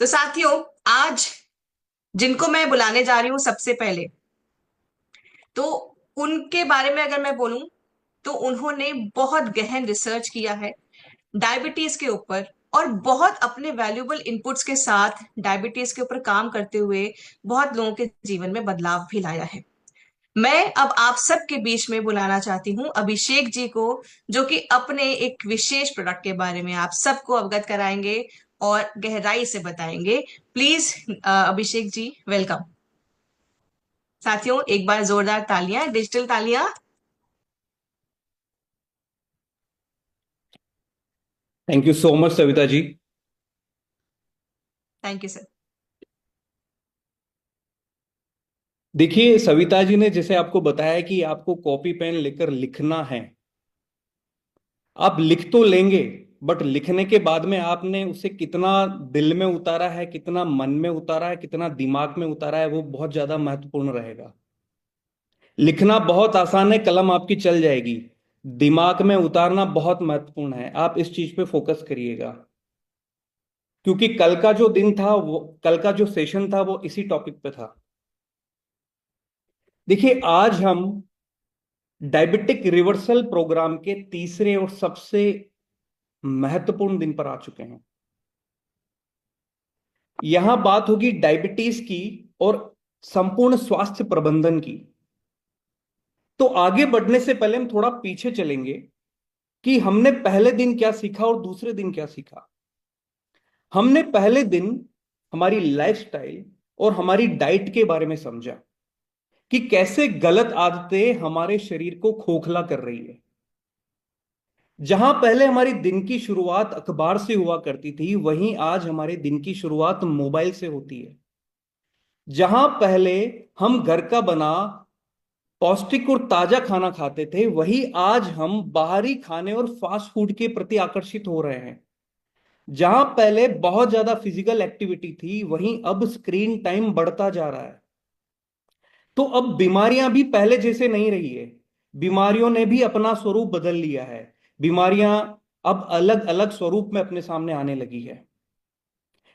तो साथियों, आज जिनको मैं बुलाने जा रही हूँ सबसे पहले, तो उनके बारे में अगर मैं बोलूं तो उन्होंने बहुत गहन रिसर्च किया है डायबिटीज के ऊपर, और बहुत अपने वैल्यूएबल इनपुट्स के साथ डायबिटीज के ऊपर काम करते हुए बहुत लोगों के जीवन में बदलाव भी लाया है। मैं अब आप सबके बीच में बुलाना चाहती हूँ अभिषेक जी को, जो कि अपने एक विशेष प्रोडक्ट के बारे में आप सबको अवगत कराएंगे और गहराई से बताएंगे। Please Abhishek ji, welcome. साथियों, एक बार जोरदार तालियां, डिजिटल तालियां। Thank you so much Savita ji. Thank you sir. देखिए सविता जी ने जैसे आपको बताया कि आपको कॉपी पेन लेकर लिखना है। आप लिख तो लेंगे, बट लिखने के बाद में आपने उसे कितना दिल में उतारा है, कितना मन में उतारा है, कितना दिमाग में उतारा है, वो बहुत ज्यादा महत्वपूर्ण रहेगा। लिखना बहुत आसान है, कलम आपकी चल जाएगी। दिमाग में उतारना बहुत महत्वपूर्ण है, आप इस चीज पे फोकस करिएगा। क्योंकि कल का जो दिन था, वो कल का जो सेशन था वो इसी टॉपिक पे था। देखिए आज हम डायबिटिक रिवर्सल प्रोग्राम के तीसरे और सबसे महत्वपूर्ण दिन पर आ चुके हैं। यहां बात होगी डायबिटीज की और संपूर्ण स्वास्थ्य प्रबंधन की। तो आगे बढ़ने से पहले हम थोड़ा पीछे चलेंगे कि हमने पहले दिन क्या सीखा और दूसरे दिन क्या सीखा। हमने पहले दिन हमारी लाइफस्टाइल और हमारी डाइट के बारे में समझा कि कैसे गलत आदतें हमारे शरीर को खोखला कर रही है। जहां पहले हमारी दिन की शुरुआत अखबार से हुआ करती थी, वहीं आज हमारे दिन की शुरुआत मोबाइल से होती है। जहां पहले हम घर का बना पौष्टिक और ताजा खाना खाते थे, वहीं आज हम बाहरी खाने और फास्ट फूड के प्रति आकर्षित हो रहे हैं। जहां पहले बहुत ज्यादा फिजिकल एक्टिविटी थी, वहीं अब स्क्रीन टाइम बढ़ता जा रहा है। तो अब बीमारियां भी पहले जैसे नहीं रही है। बीमारियों ने भी अपना स्वरूप बदल लिया है। बीमारियां अब अलग अलग स्वरूप में अपने सामने आने लगी है।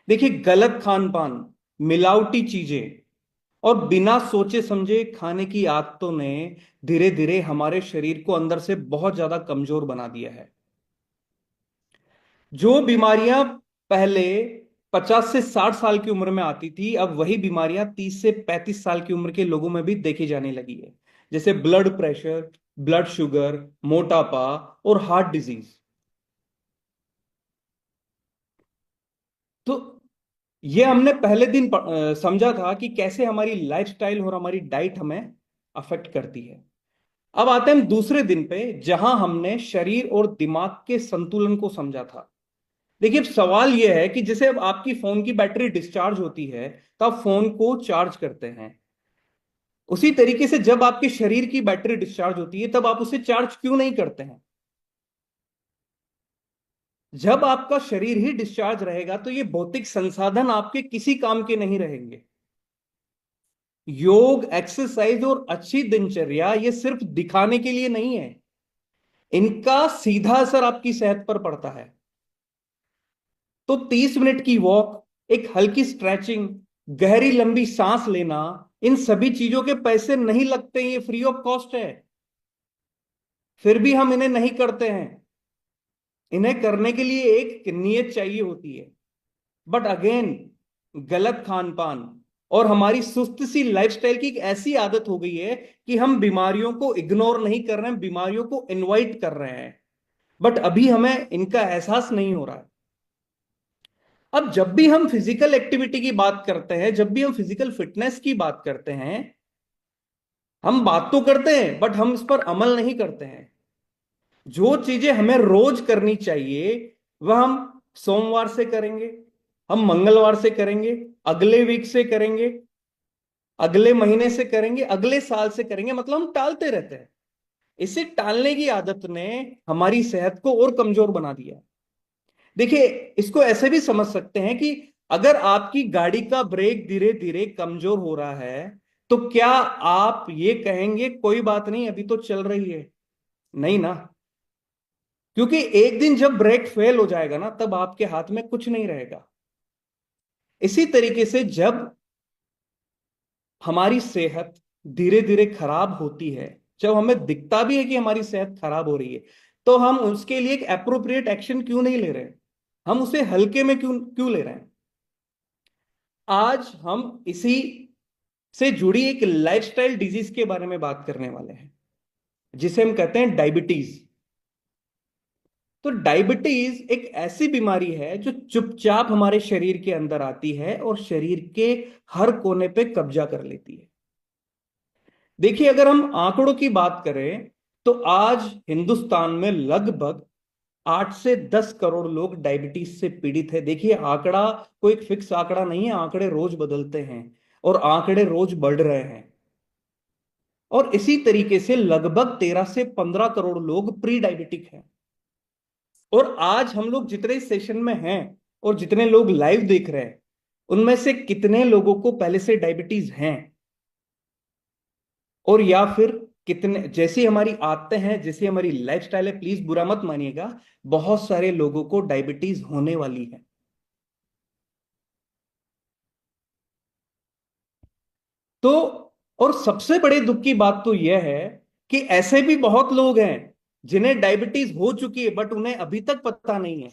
देखिए गलत खान पान, मिलावटी चीजें और बिना सोचे समझे खाने की आदतों ने धीरे धीरे हमारे शरीर को अंदर से बहुत ज्यादा कमजोर बना दिया है। जो बीमारियां पहले 50 से 60 साल की उम्र में आती थी, अब वही बीमारियां 30 से 35 साल की उम्र के लोगों में भी देखी जाने लगी है। जैसे ब्लड प्रेशर, ब्लड शुगर, मोटापा और हार्ट डिजीज। तो ये हमने पहले दिन समझा था कि कैसे हमारी लाइफस्टाइल और हमारी डाइट हमें अफेक्ट करती है। अब आते हैं हम दूसरे दिन पे, जहां हमने शरीर और दिमाग के संतुलन को समझा था। देखिए अब सवाल यह है कि जैसे अब आपकी फोन की बैटरी डिस्चार्ज होती है, तो आप फोन को चार्ज करते हैं। उसी तरीके से जब आपके शरीर की बैटरी डिस्चार्ज होती है, तब आप उसे चार्ज क्यों नहीं करते हैं? जब आपका शरीर ही डिस्चार्ज रहेगा, तो ये भौतिक संसाधन आपके किसी काम के नहीं रहेंगे। योग, एक्सरसाइज और अच्छी दिनचर्या ये सिर्फ दिखाने के लिए नहीं है। इनका सीधा असर आपकी सेहत पर पड़ता है। तो 30 मिनट की वॉक, एक हल्की स्ट्रेचिंग, गहरी लंबी सांस लेना, इन सभी चीजों के पैसे नहीं लगते, ये फ्री ऑफ कॉस्ट है। फिर भी हम इन्हें नहीं करते हैं। इन्हें करने के लिए एक नियत चाहिए होती है। बट अगेन, गलत खान पान और हमारी सुस्त सी लाइफस्टाइल की एक ऐसी आदत हो गई है कि हम बीमारियों को इग्नोर नहीं कर रहे हैं, बीमारियों को इनवाइट कर रहे हैं। बट अभी हमें इनका एहसास नहीं हो रहा है। अब जब भी हम फिजिकल एक्टिविटी की बात करते हैं, जब भी हम फिजिकल फिटनेस की बात करते हैं, हम बात तो करते हैं बट हम इस पर अमल नहीं करते हैं। जो चीजें हमें रोज करनी चाहिए, वह हम सोमवार से करेंगे, हम मंगलवार से करेंगे, अगले वीक से करेंगे, अगले महीने से करेंगे, अगले साल से करेंगे, मतलब हम टालते रहते हैं। इसे टालने की आदत ने हमारी सेहत को और कमजोर बना दिया है। देखिए, इसको ऐसे भी समझ सकते हैं कि अगर आपकी गाड़ी का ब्रेक धीरे धीरे कमजोर हो रहा है, तो क्या आप ये कहेंगे कोई बात नहीं अभी तो चल रही है? नहीं ना। क्योंकि एक दिन जब ब्रेक फेल हो जाएगा ना, तब आपके हाथ में कुछ नहीं रहेगा। इसी तरीके से जब हमारी सेहत धीरे धीरे खराब होती है, जब हमें दिखता भी है कि हमारी सेहत खराब हो रही है, तो हम उसके लिए एक एप्रोप्रिएट एक्शन क्यों नहीं ले रहे? हम उसे हल्के में क्यों क्यों ले रहे हैं? आज हम इसी से जुड़ी एक लाइफस्टाइल डिजीज के बारे में बात करने वाले हैं, जिसे हम कहते हैं डायबिटीज। तो डायबिटीज एक ऐसी बीमारी है जो चुपचाप हमारे शरीर के अंदर आती है और शरीर के हर कोने पे कब्जा कर लेती है। देखिए, अगर हम आंकड़ों की बात करें तो आज हिंदुस्तान में लगभग 8 से 10 करोड़ लोग डायबिटीज से पीड़ित है। देखिए, आंकड़ा कोई एक फिक्स आंकड़ा नहीं है, आंकड़े रोज बदलते हैं और आंकड़े रोज बढ़ रहे हैं। और इसी तरीके से लगभग 13 से 15 करोड़ लोग प्री डायबिटिक हैं। और आज हम लोग जितने सेशन में हैं और जितने लोग लाइव देख रहे हैं, उनमें से कितने लोगों को पहले से डायबिटीज हैं? और या फिर कितने, जैसी हमारी आदतें हैं, जैसी हमारी लाइफस्टाइल है, प्लीज बुरा मत मानिएगा, बहुत सारे लोगों को डायबिटीज होने वाली है। तो और सबसे बड़े दुख की बात तो यह है कि ऐसे भी बहुत लोग हैं जिन्हें डायबिटीज हो चुकी है बट उन्हें अभी तक पता नहीं है।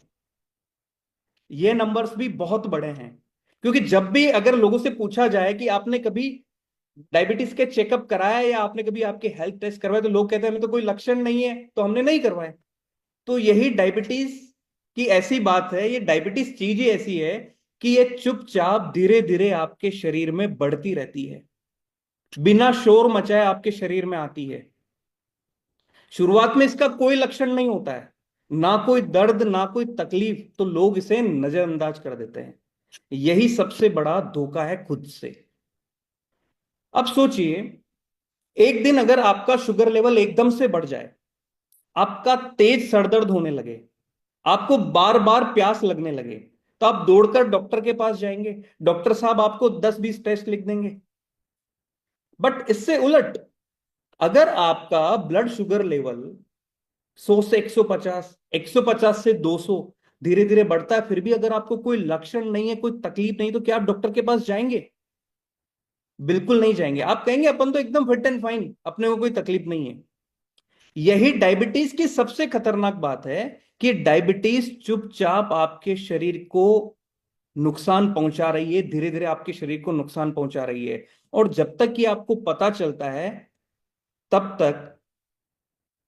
ये नंबर्स भी बहुत बड़े हैं, क्योंकि जब भी अगर लोगों से पूछा जाए कि आपने कभी डायबिटीज के चेकअप कराया या आपने कभी आपके हेल्थ टेस्ट करवाए, तो लोग कहते हैं हमें तो कोई लक्षण नहीं है तो हमने नहीं करवाए। तो यही डायबिटीज की ऐसी बात है, ये डायबिटीज चीज ही ऐसी है कि ये चुपचाप धीरे धीरे आपके शरीर में बढ़ती रहती है, बिना शोर मचाए आपके शरीर में आती है। शुरुआत में इसका कोई लक्षण नहीं होता है, ना कोई दर्द ना कोई तकलीफ, तो लोग इसे नजरअंदाज कर देते हैं। यही सबसे बड़ा धोखा है खुद से। अब सोचिए, एक दिन अगर आपका शुगर लेवल एकदम से बढ़ जाए, आपका तेज सरदर्द होने लगे, आपको बार बार प्यास लगने लगे, तो आप दौड़कर डॉक्टर के पास जाएंगे, डॉक्टर साहब आपको 10-20 टेस्ट लिख देंगे। बट इससे उलट, अगर आपका ब्लड शुगर लेवल 100 से 150, 150 से 200 धीरे धीरे बढ़ता है, फिर भी अगर आपको कोई लक्षण नहीं है, कोई तकलीफ नहीं, तो क्या आप डॉक्टर के पास जाएंगे? बिल्कुल नहीं जाएंगे। आप कहेंगे अपन तो एकदम फिट एंड फाइन, अपने को कोई तकलीफ नहीं है। यही डायबिटीज की सबसे खतरनाक बात है कि डायबिटीज चुपचाप आपके शरीर को नुकसान पहुंचा रही है, धीरे धीरे आपके शरीर को नुकसान पहुंचा रही है। और जब तक कि आपको पता चलता है, तब तक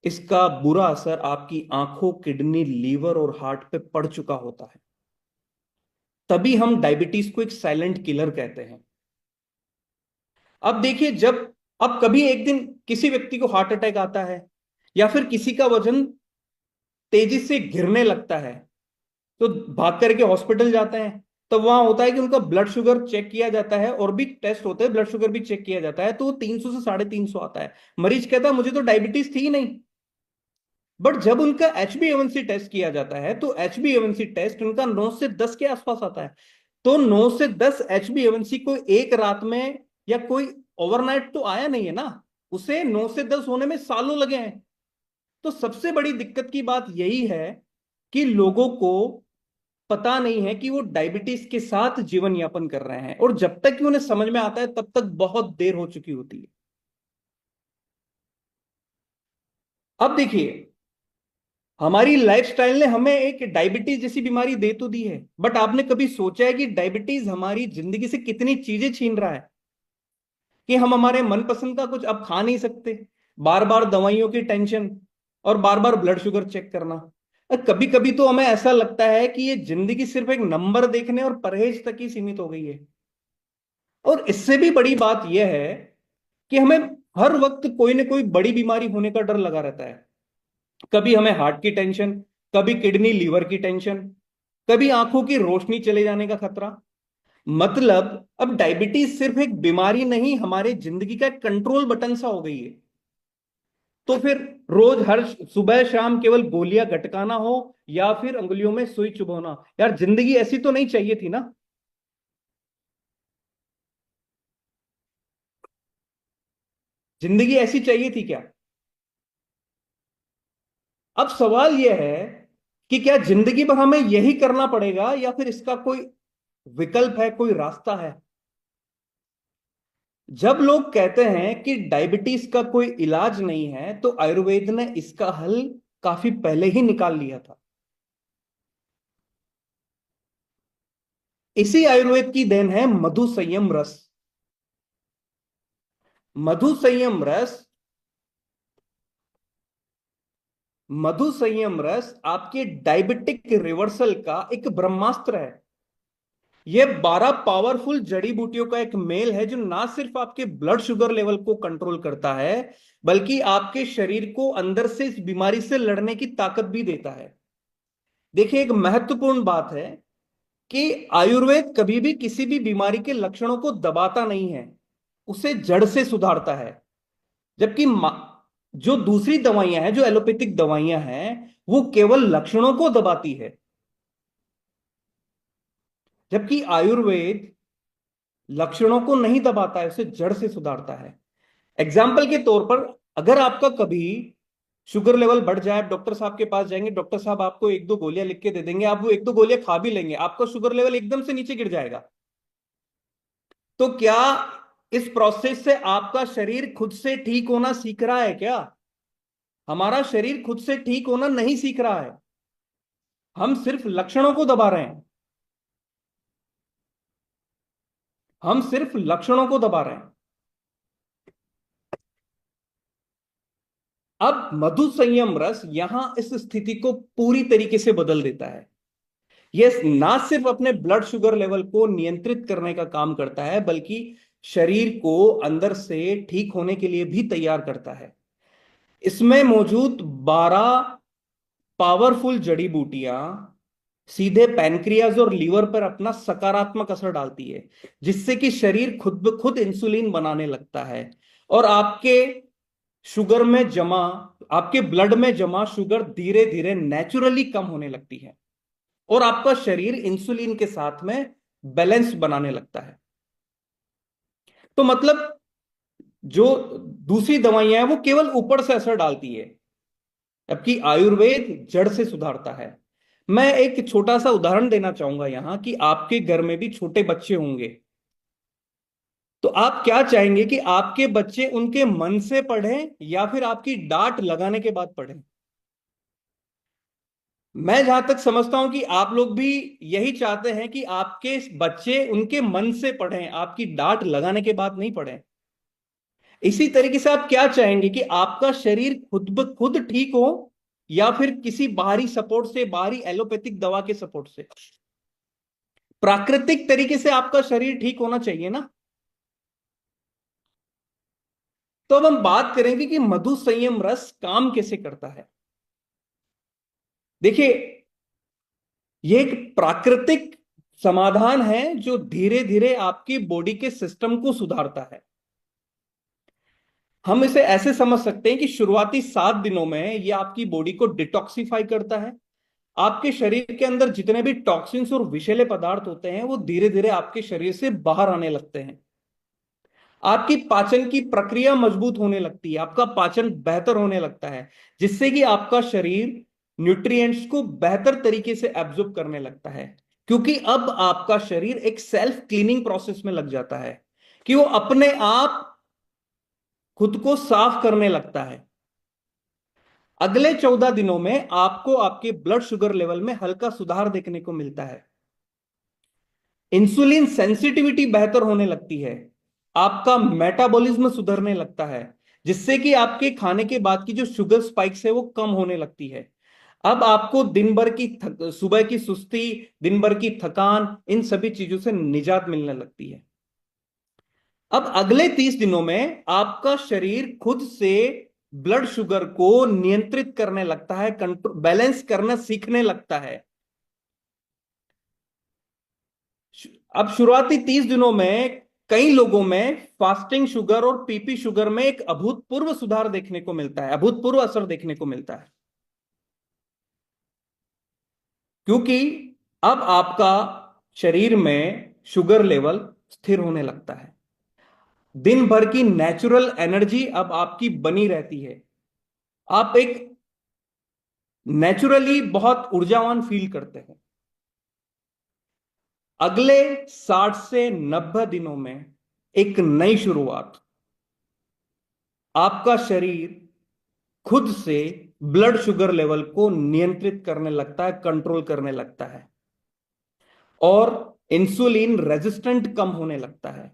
इसका बुरा असर आपकी आंखों, किडनी, लीवर और हार्ट पे पड़ चुका होता है। तभी हम डायबिटीज को एक साइलेंट किलर कहते हैं। अब देखिए, जब अब कभी एक दिन किसी व्यक्ति को हार्ट अटैक आता है या फिर किसी का वजन तेजी से गिरने लगता है, तो भाग करके हॉस्पिटल जाते हैं। तब वहां होता है कि उनका ब्लड शुगर चेक किया जाता है और भी टेस्ट होते हैं, ब्लड शुगर भी चेक किया जाता है, तो वो 300 से 350 आता है। मरीज कहता है मुझे तो डायबिटीज थी ही नहीं। बट जब उनका HbA1c टेस्ट किया जाता है, तो HbA1c टेस्ट उनका 9 से 10 के आसपास आता है। तो 9 से 10 HbA1c को एक रात में या कोई ओवरनाइट तो आया नहीं है ना, उसे 9 से 10 होने में सालों लगे हैं। तो सबसे बड़ी दिक्कत की बात यही है कि लोगों को पता नहीं है कि वो डायबिटीज के साथ जीवन यापन कर रहे हैं, और जब तक कि उन्हें समझ में आता है तब तक बहुत देर हो चुकी होती है। अब देखिए, हमारी लाइफस्टाइल ने हमें एक डायबिटीज जैसी बीमारी दे तो दी है, बट आपने कभी सोचा है कि डायबिटीज हमारी जिंदगी से कितनी चीजें छीन रहा है? कि हम हमारे मनपसंद का कुछ अब खा नहीं सकते, बार बार दवाइयों की टेंशन और बार बार ब्लड शुगर चेक करना। कभी कभी तो हमें ऐसा लगता है कि ये जिंदगी सिर्फ एक नंबर देखने और परहेज तक ही सीमित हो गई है। और इससे भी बड़ी बात यह है कि हमें हर वक्त कोई ना कोई बड़ी बीमारी होने का डर लगा रहता है। कभी हमें हार्ट की टेंशन, कभी किडनी लीवर की टेंशन, कभी आंखों की रोशनी चले जाने का खतरा। मतलब अब डायबिटीज सिर्फ एक बीमारी नहीं, हमारे जिंदगी का एक कंट्रोल बटन सा हो गई है। तो फिर रोज हर सुबह शाम केवल गोलियां गटकाना हो या फिर अंगुलियों में सुई चुभोना, यार जिंदगी ऐसी तो नहीं चाहिए थी ना। जिंदगी ऐसी चाहिए थी क्या? अब सवाल यह है कि क्या जिंदगी भर हमें यही करना पड़ेगा या फिर इसका कोई विकल्प है, कोई रास्ता है। जब लोग कहते हैं कि डायबिटीज का कोई इलाज नहीं है, तो आयुर्वेद ने इसका हल काफी पहले ही निकाल लिया था। इसी आयुर्वेद की देन है मधु संयम रस। मधु संयम रस, मधु संयम रस आपके डायबिटिक रिवर्सल का एक ब्रह्मास्त्र है। यह 12 पावरफुल जड़ी बूटियों का एक मेल है, जो ना सिर्फ आपके ब्लड शुगर लेवल को कंट्रोल करता है, बल्कि आपके शरीर को अंदर से इस बीमारी से लड़ने की ताकत भी देता है। देखिए, एक महत्वपूर्ण बात है कि आयुर्वेद कभी भी किसी भी बीमारी के लक्षणों को दबाता नहीं है, उसे जड़ से सुधारता है। जबकि जो दूसरी दवाइयां हैं, जो एलोपैथिक दवाइयां हैं, वो केवल लक्षणों को दबाती है, जबकि आयुर्वेद लक्षणों को नहीं दबाता है, उसे जड़ से सुधारता है। एग्जाम्पल के तौर पर, अगर आपका कभी शुगर लेवल बढ़ जाए, आप डॉक्टर साहब के पास जाएंगे, डॉक्टर साहब आपको एक दो गोलियां लिख के दे देंगे, आप वो एक दो गोलियां खा भी लेंगे, आपका शुगर लेवल एकदम से नीचे गिर जाएगा। तो क्या इस प्रोसेस से आपका शरीर खुद से ठीक होना सीख रहा है क्या? हमारा शरीर खुद से ठीक होना नहीं सीख रहा है, हम सिर्फ लक्षणों को दबा रहे हैं। हम सिर्फ लक्षणों को दबा रहे हैं। अब मधु संयम रस यहां इस स्थिति को पूरी तरीके से बदल देता है। यह ना सिर्फ अपने ब्लड शुगर लेवल को नियंत्रित करने का काम करता है, बल्कि शरीर को अंदर से ठीक होने के लिए भी तैयार करता है। इसमें मौजूद 12 पावरफुल जड़ी बूटियां सीधे पैनक्रियाज और लीवर पर अपना सकारात्मक असर डालती है, जिससे कि शरीर खुद ब खुद इंसुलिन बनाने लगता है, और शुगर में जमा आपके ब्लड में जमा शुगर धीरे धीरे नेचुरली कम होने लगती है, और आपका शरीर इंसुलिन के साथ में बैलेंस बनाने लगता है। तो मतलब, जो दूसरी दवाइयां हैं वो केवल ऊपर से असर डालती है, जबकि आयुर्वेद जड़ से सुधारता है। मैं एक छोटा सा उदाहरण देना चाहूंगा यहां, कि आपके घर में भी छोटे बच्चे होंगे, तो आप क्या चाहेंगे कि आपके बच्चे उनके मन से पढ़ें या फिर आपकी डांट लगाने के बाद पढ़ें? मैं जहां तक समझता हूं कि आप लोग भी यही चाहते हैं कि आपके बच्चे उनके मन से पढ़ें, आपकी डांट लगाने के बाद नहीं पढ़ें। इसी तरीके से आप क्या चाहेंगे कि आपका शरीर खुद ब खुद ठीक हो, या फिर किसी बाहरी सपोर्ट से, बाहरी एलोपैथिक दवा के सपोर्ट से? प्राकृतिक तरीके से आपका शरीर ठीक होना चाहिए ना। तो अब हम बात करेंगे कि मधु संयम रस काम कैसे करता है। देखिए, यह एक प्राकृतिक समाधान है जो धीरे धीरे आपकी बॉडी के सिस्टम को सुधारता है। हम इसे ऐसे समझ सकते हैं कि शुरुआती 7 दिनों में यह आपकी बॉडी को डिटॉक्सिफाई करता है। आपके शरीर के अंदर जितने भी टॉक्सिन्स और विषैले पदार्थ होते हैं, वो धीरे धीरे आपके शरीर से बाहर आने लगते हैं। आपकी पाचन की प्रक्रिया मजबूत होने लगती है, आपका पाचन बेहतर होने लगता है, जिससे कि आपका शरीर न्यूट्रिएंट्स को बेहतर तरीके से एब्जॉर्ब करने लगता है। क्योंकि अब आपका शरीर एक सेल्फ क्लीनिंग प्रोसेस में लग जाता है, कि वो अपने आप खुद को साफ करने लगता है। अगले 14 दिनों में आपको आपके ब्लड शुगर लेवल में हल्का सुधार देखने को मिलता है। इंसुलिन सेंसिटिविटी बेहतर होने लगती है, आपका मेटाबॉलिज्म सुधरने लगता है, जिससे कि आपके खाने के बाद की जो शुगर स्पाइक्स है वो कम होने लगती है। अब आपको दिन भर की सुबह की सुस्ती, दिन भर की थकान, इन सभी चीजों से निजात मिलने लगती है। अब अगले 30 दिनों में आपका शरीर खुद से ब्लड शुगर को नियंत्रित करने लगता है, कंट्रोल बैलेंस करना सीखने लगता है। अब शुरुआती 30 दिनों में कई लोगों में फास्टिंग शुगर और पीपी शुगर में एक अभूतपूर्व सुधार देखने को मिलता है, अभूतपूर्व असर देखने को मिलता है। क्योंकि अब आपका शरीर में शुगर लेवल स्थिर होने लगता है, दिन भर की नेचुरल एनर्जी अब आपकी बनी रहती है, आप एक नेचुरली बहुत ऊर्जावान फील करते हैं। अगले 60 से 90 दिनों में एक नई शुरुआत, आपका शरीर खुद से ब्लड शुगर लेवल को नियंत्रित करने लगता है, कंट्रोल करने लगता है, और इंसुलिन रेजिस्टेंट कम होने लगता है।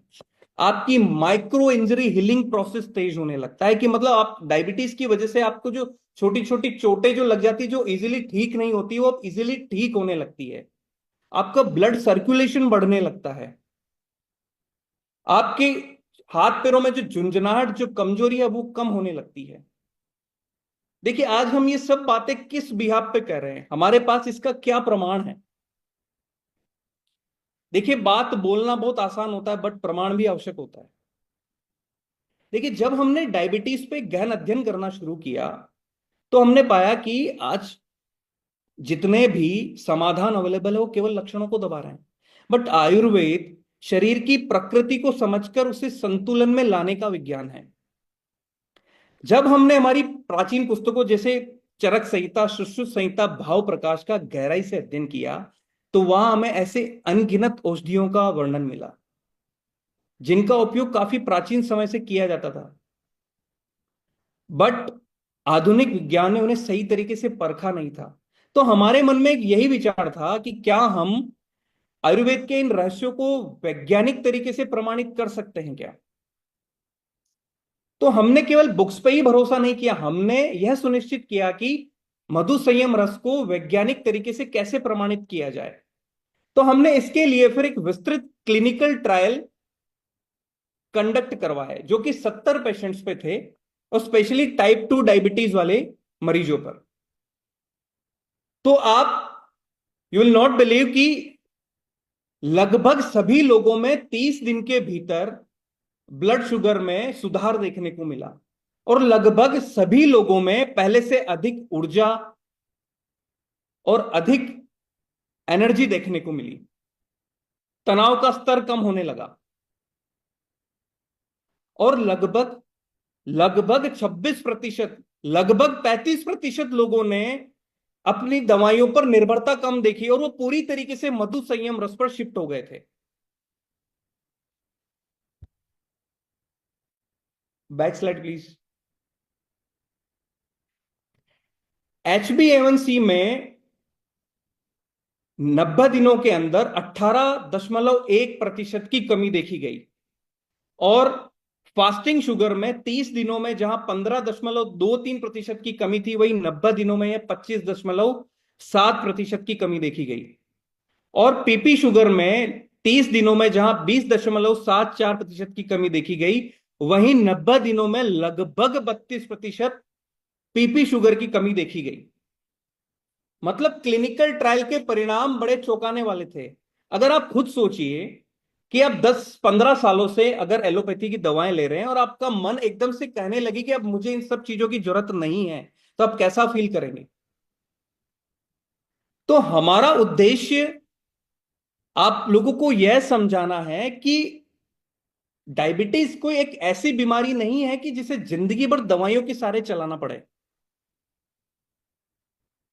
आपकी माइक्रो इंजरी हीलिंग प्रोसेस तेज होने लगता है, कि मतलब आप डायबिटीज की वजह से आपको जो छोटी छोटी चोटें जो लग जाती, जो इजीली ठीक नहीं होती, वो अब इजीली ठीक होने लगती है। आपका ब्लड सर्कुलेशन बढ़ने लगता है। आपके हाथ पैरों में जो झुंझुनाहट, जो कमजोरी है, वो कम होने लगती है। देखिए, आज हम ये सब बातें किस बिहाफ पे कर रहे हैं, हमारे पास इसका क्या प्रमाण है? देखिए, बात बोलना बहुत आसान होता है, बट प्रमाण भी आवश्यक होता है। देखिए, जब हमने डायबिटीज पे गहन अध्ययन करना शुरू किया, तो हमने पाया कि आज जितने भी समाधान अवेलेबल है वो केवल लक्षणों को दबा रहे हैं। बट आयुर्वेद शरीर की प्रकृति को समझकर उसे संतुलन में लाने का विज्ञान है। जब हमने हमारी प्राचीन पुस्तकों जैसे चरक संहिता, सुश्रुत संहिता, भाव प्रकाश का गहराई से अध्ययन किया, तो वहां हमें ऐसे अनगिनत औषधियों का वर्णन मिला जिनका उपयोग काफी प्राचीन समय से किया जाता था, बट आधुनिक विज्ञान ने उन्हें सही तरीके से परखा नहीं था। तो हमारे मन में एक यही विचार था कि क्या हम आयुर्वेद के इन रहस्यों को वैज्ञानिक तरीके से प्रमाणित कर सकते हैं क्या? तो हमने केवल बुक्स पे ही भरोसा नहीं किया, हमने यह सुनिश्चित किया कि मधु संयम रस को वैज्ञानिक तरीके से कैसे प्रमाणित किया जाए। तो हमने इसके लिए फिर एक विस्तृत क्लिनिकल ट्रायल कंडक्ट करवाए, जो कि 70 पेशेंट्स पे थे, और स्पेशली टाइप 2 डायबिटीज वाले मरीजों पर। तो आप, यू विल नॉट बिलीव कि लगभग सभी लोगों में 30 दिन के भीतर ब्लड शुगर में सुधार देखने को मिला, और लगभग सभी लोगों में पहले से अधिक ऊर्जा और अधिक एनर्जी देखने को मिली। तनाव का स्तर कम होने लगा, और लगभग लगभग 26%, लगभग 35% लोगों ने अपनी दवाइयों पर निर्भरता कम देखी, और वो पूरी तरीके से मधु संयम रस पर शिफ्ट हो गए थे। Back slide please. HbA1c में 90 दिनों के अंदर 18.1% की कमी देखी गई, और फास्टिंग शुगर में 30 दिनों में जहां 15.23% की कमी थी, वही 90 दिनों में यह 25.7% की कमी देखी गई। और पीपी शुगर में 30 दिनों में जहां 20.74% की कमी देखी गई, वहीं 90 दिनों में लगभग 32% पीपी शुगर की कमी देखी गई। मतलब क्लिनिकल ट्रायल के परिणाम बड़े चौंकाने वाले थे। अगर आप खुद सोचिए कि आप 10-15 सालों से अगर एलोपैथी की दवाएं ले रहे हैं, और आपका मन एकदम से कहने लगी कि अब मुझे इन सब चीजों की जरूरत नहीं है, तो आप कैसा फील करेंगे? तो हमारा उद्देश्य आप लोगों को यह समझाना है कि डायबिटीज कोई एक ऐसी बीमारी नहीं है कि जिसे जिंदगी भर दवाइयों के सहारे चलाना पड़े।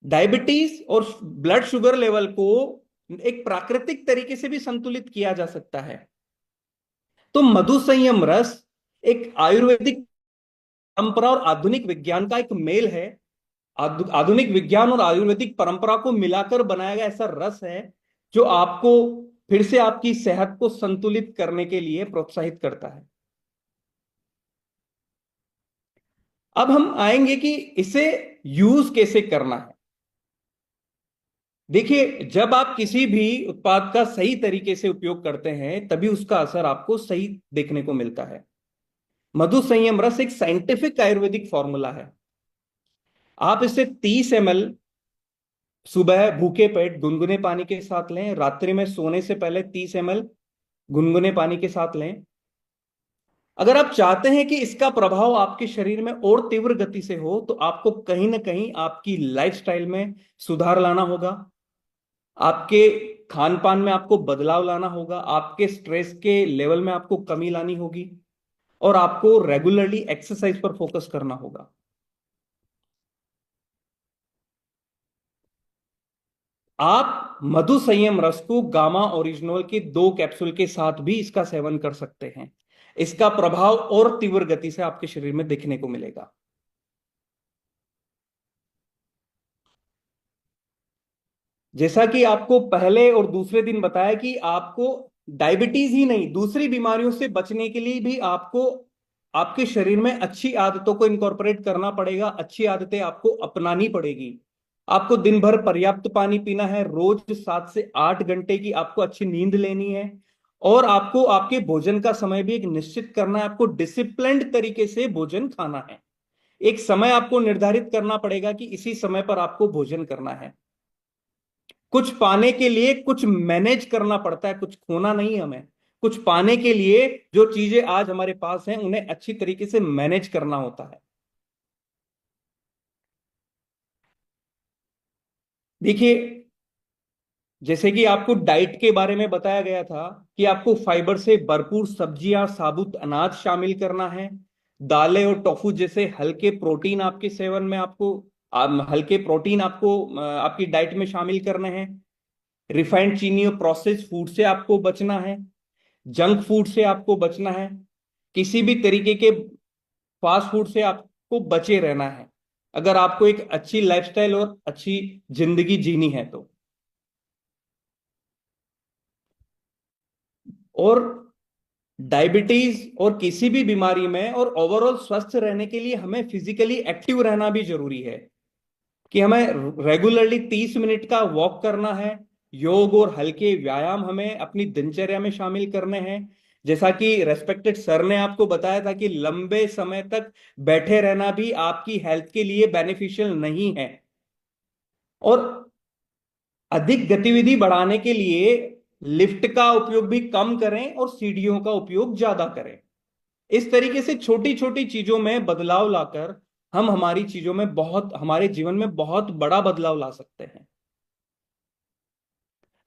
डायबिटीज और ब्लड शुगर लेवल को एक प्राकृतिक तरीके से भी संतुलित किया जा सकता है। तो मधु संयम रस एक आयुर्वेदिक परंपरा और आधुनिक विज्ञान का एक मेल है। आधुनिक विज्ञान और आयुर्वेदिक परंपरा को मिलाकर बनाया गया ऐसा रस है, जो आपको फिर से आपकी सेहत को संतुलित करने के लिए प्रोत्साहित करता है। अब हम आएंगे कि इसे यूज कैसे करना है। देखिए, जब आप किसी भी उत्पाद का सही तरीके से उपयोग करते हैं, तभी उसका असर आपको सही देखने को मिलता है। मधु संयम रस एक साइंटिफिक आयुर्वेदिक फॉर्मूला है। आप इसे 30 ml सुबह भूखे पेट गुनगुने पानी के साथ लें, रात्रि में सोने से पहले 30 ml गुनगुने पानी के साथ लें। अगर आप चाहते हैं कि इसका प्रभाव आपके शरीर में और तीव्र गति से हो, तो आपको कहीं ना कहीं आपकी लाइफस्टाइल में सुधार लाना होगा, आपके खान पान में आपको बदलाव लाना होगा, आपके स्ट्रेस के लेवल में आपको कमी लानी होगी, और आपको रेगुलरली एक्सरसाइज पर फोकस करना होगा। आप आप मधु संयम रस को गामा ओरिजिनल के 2 कैप्सूल के साथ भी इसका सेवन कर सकते हैं। इसका प्रभाव और तीव्र गति से आपके शरीर में दिखने को मिलेगा। जैसा कि आपको पहले और दूसरे दिन बताया कि आपको डायबिटीज ही नहीं, दूसरी बीमारियों से बचने के लिए भी आपको आपके शरीर में अच्छी आदतों को इनकॉर्पोरेट करना पड़ेगा, अच्छी आदतें आपको अपनानी पड़ेगी। आपको दिन भर पर्याप्त पानी पीना है, रोज 7 से 8 घंटे की आपको अच्छी नींद लेनी है, और आपको आपके भोजन का समय भी एक निश्चित करना है। आपको डिसिप्लिन्ड तरीके से भोजन खाना है। एक समय आपको निर्धारित करना पड़ेगा कि इसी समय पर आपको भोजन करना है। कुछ पाने के लिए कुछ मैनेज करना पड़ता है, कुछ खोना नहीं हमें। कुछ पाने के लिए जो चीजें आज हमारे पास हैं उन्हें अच्छी तरीके से मैनेज करना होता है। देखिए, जैसे कि आपको डाइट के बारे में बताया गया था कि आपको फाइबर से भरपूर सब्जियां, साबुत अनाज शामिल करना है। दालें और टोफू जैसे हल्के प्रोटीन आपके सेवन में आपको हल्के प्रोटीन आपको आपकी डाइट में शामिल करने हैं। रिफाइंड चीनी और प्रोसेस फूड से आपको बचना है। जंक फूड से आपको बचना है। किसी भी तरीके के फास्ट फूड से आपको बचे रहना है, अगर आपको एक अच्छी लाइफस्टाइल और अच्छी जिंदगी जीनी है तो। और डायबिटीज और किसी भी बीमारी में और ओवरऑल स्वस्थ रहने के लिए हमें फिजिकली एक्टिव रहना भी जरूरी है, कि हमें रेगुलरली 30 मिनट का वॉक करना है। योग और हल्के व्यायाम हमें अपनी दिनचर्या में शामिल करने हैं। जैसा कि रेस्पेक्टेड सर ने आपको बताया था कि लंबे समय तक बैठे रहना भी आपकी हेल्थ के लिए बेनिफिशियल नहीं है। और अधिक गतिविधि बढ़ाने के लिए लिफ्ट का उपयोग भी कम करें और सीढ़ियों का उपयोग ज्यादा करें। इस तरीके से छोटी छोटी चीजों में बदलाव लाकर हम हमारे जीवन में बहुत बड़ा बदलाव ला सकते हैं।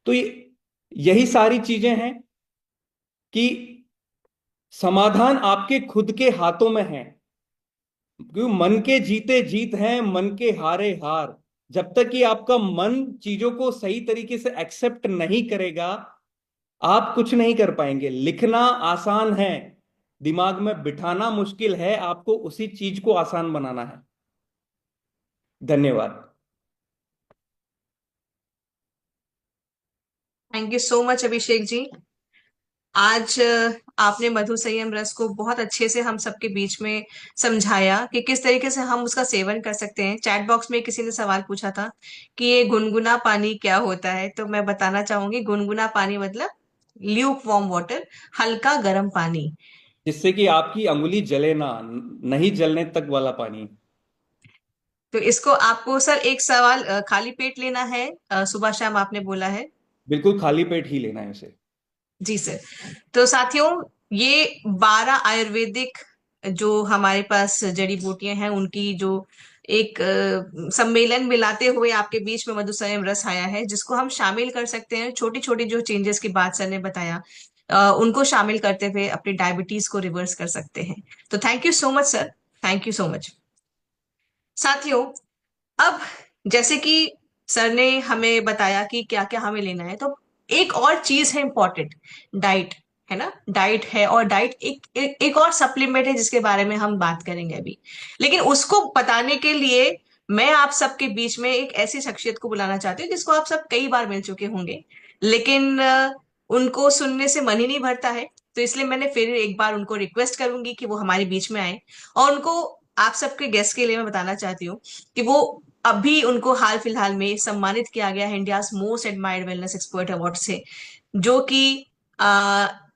तो यही सारी चीजें हैं कि समाधान आपके खुद के हाथों में है। क्योंकि मन के जीते जीत है, मन के हारे हार। जब तक कि आपका मन चीजों को सही तरीके से एक्सेप्ट नहीं करेगा, आप कुछ नहीं कर पाएंगे। लिखना आसान है, दिमाग में बिठाना मुश्किल है। आपको उसी चीज को आसान बनाना है। धन्यवाद। Thank you so much Abhishek ji. आज आपने मधु संयम रस को बहुत अच्छे से हम सबके बीच में समझाया कि किस तरीके से हम उसका सेवन कर सकते हैं। चैट बॉक्स में किसी ने सवाल पूछा था कि ये गुनगुना पानी क्या होता है, तो मैं बताना चाहूंगी गुनगुना पानी मतलब ल्यूक वार्म वाटर, हल्का गर्म पानी। जिससे कि आपकी अंगुली जले ना, नहीं जलने तक वाला पानी। तो इसको आपको सर एक सवाल, खाली पेट लेना है, सुबह शाम आपने बोला है? बिल्कुल खाली पेट ही लेना है उसे। जी सर। तो साथियों, ये 12 आयुर्वेदिक जो हमारे पास जड़ी बूटियां हैं उनकी जो एक सम्मेलन मिलाते हुए आपके बीच में मधुसंयम रस आया है, जिसको हम शामिल कर सकते हैं। छोटी छोटी जो चेंजेस की बात सर ने बताया, उनको शामिल करते हुए अपनी डायबिटीज को रिवर्स कर सकते हैं। तो thank you so much sir. Thank you so much. साथियों, अब जैसे कि सर ने हमें बताया कि क्या क्या हमें लेना है, तो एक और चीज है इंपॉर्टेंट, डाइट। है ना, डाइट है, और डाइट एक और सप्लीमेंट है जिसके बारे में हम बात करेंगे अभी। लेकिन उसको बताने के लिए मैं आप सबके बीच में एक ऐसी शख्सियत को बुलाना चाहती हूँ जिसको आप सब कई बार मिल चुके होंगे, लेकिन उनको सुनने से मन ही नहीं भरता है। तो इसलिए मैंने फिर एक बार उनको रिक्वेस्ट करूंगी कि वो हमारे बीच में आए, और उनको आप सबके गेस्ट के लिए मैं बताना चाहती हूँ कि वो अभी उनको हाल फिलहाल में सम्मानित किया गया है India most admired wellness expert award से, जो कि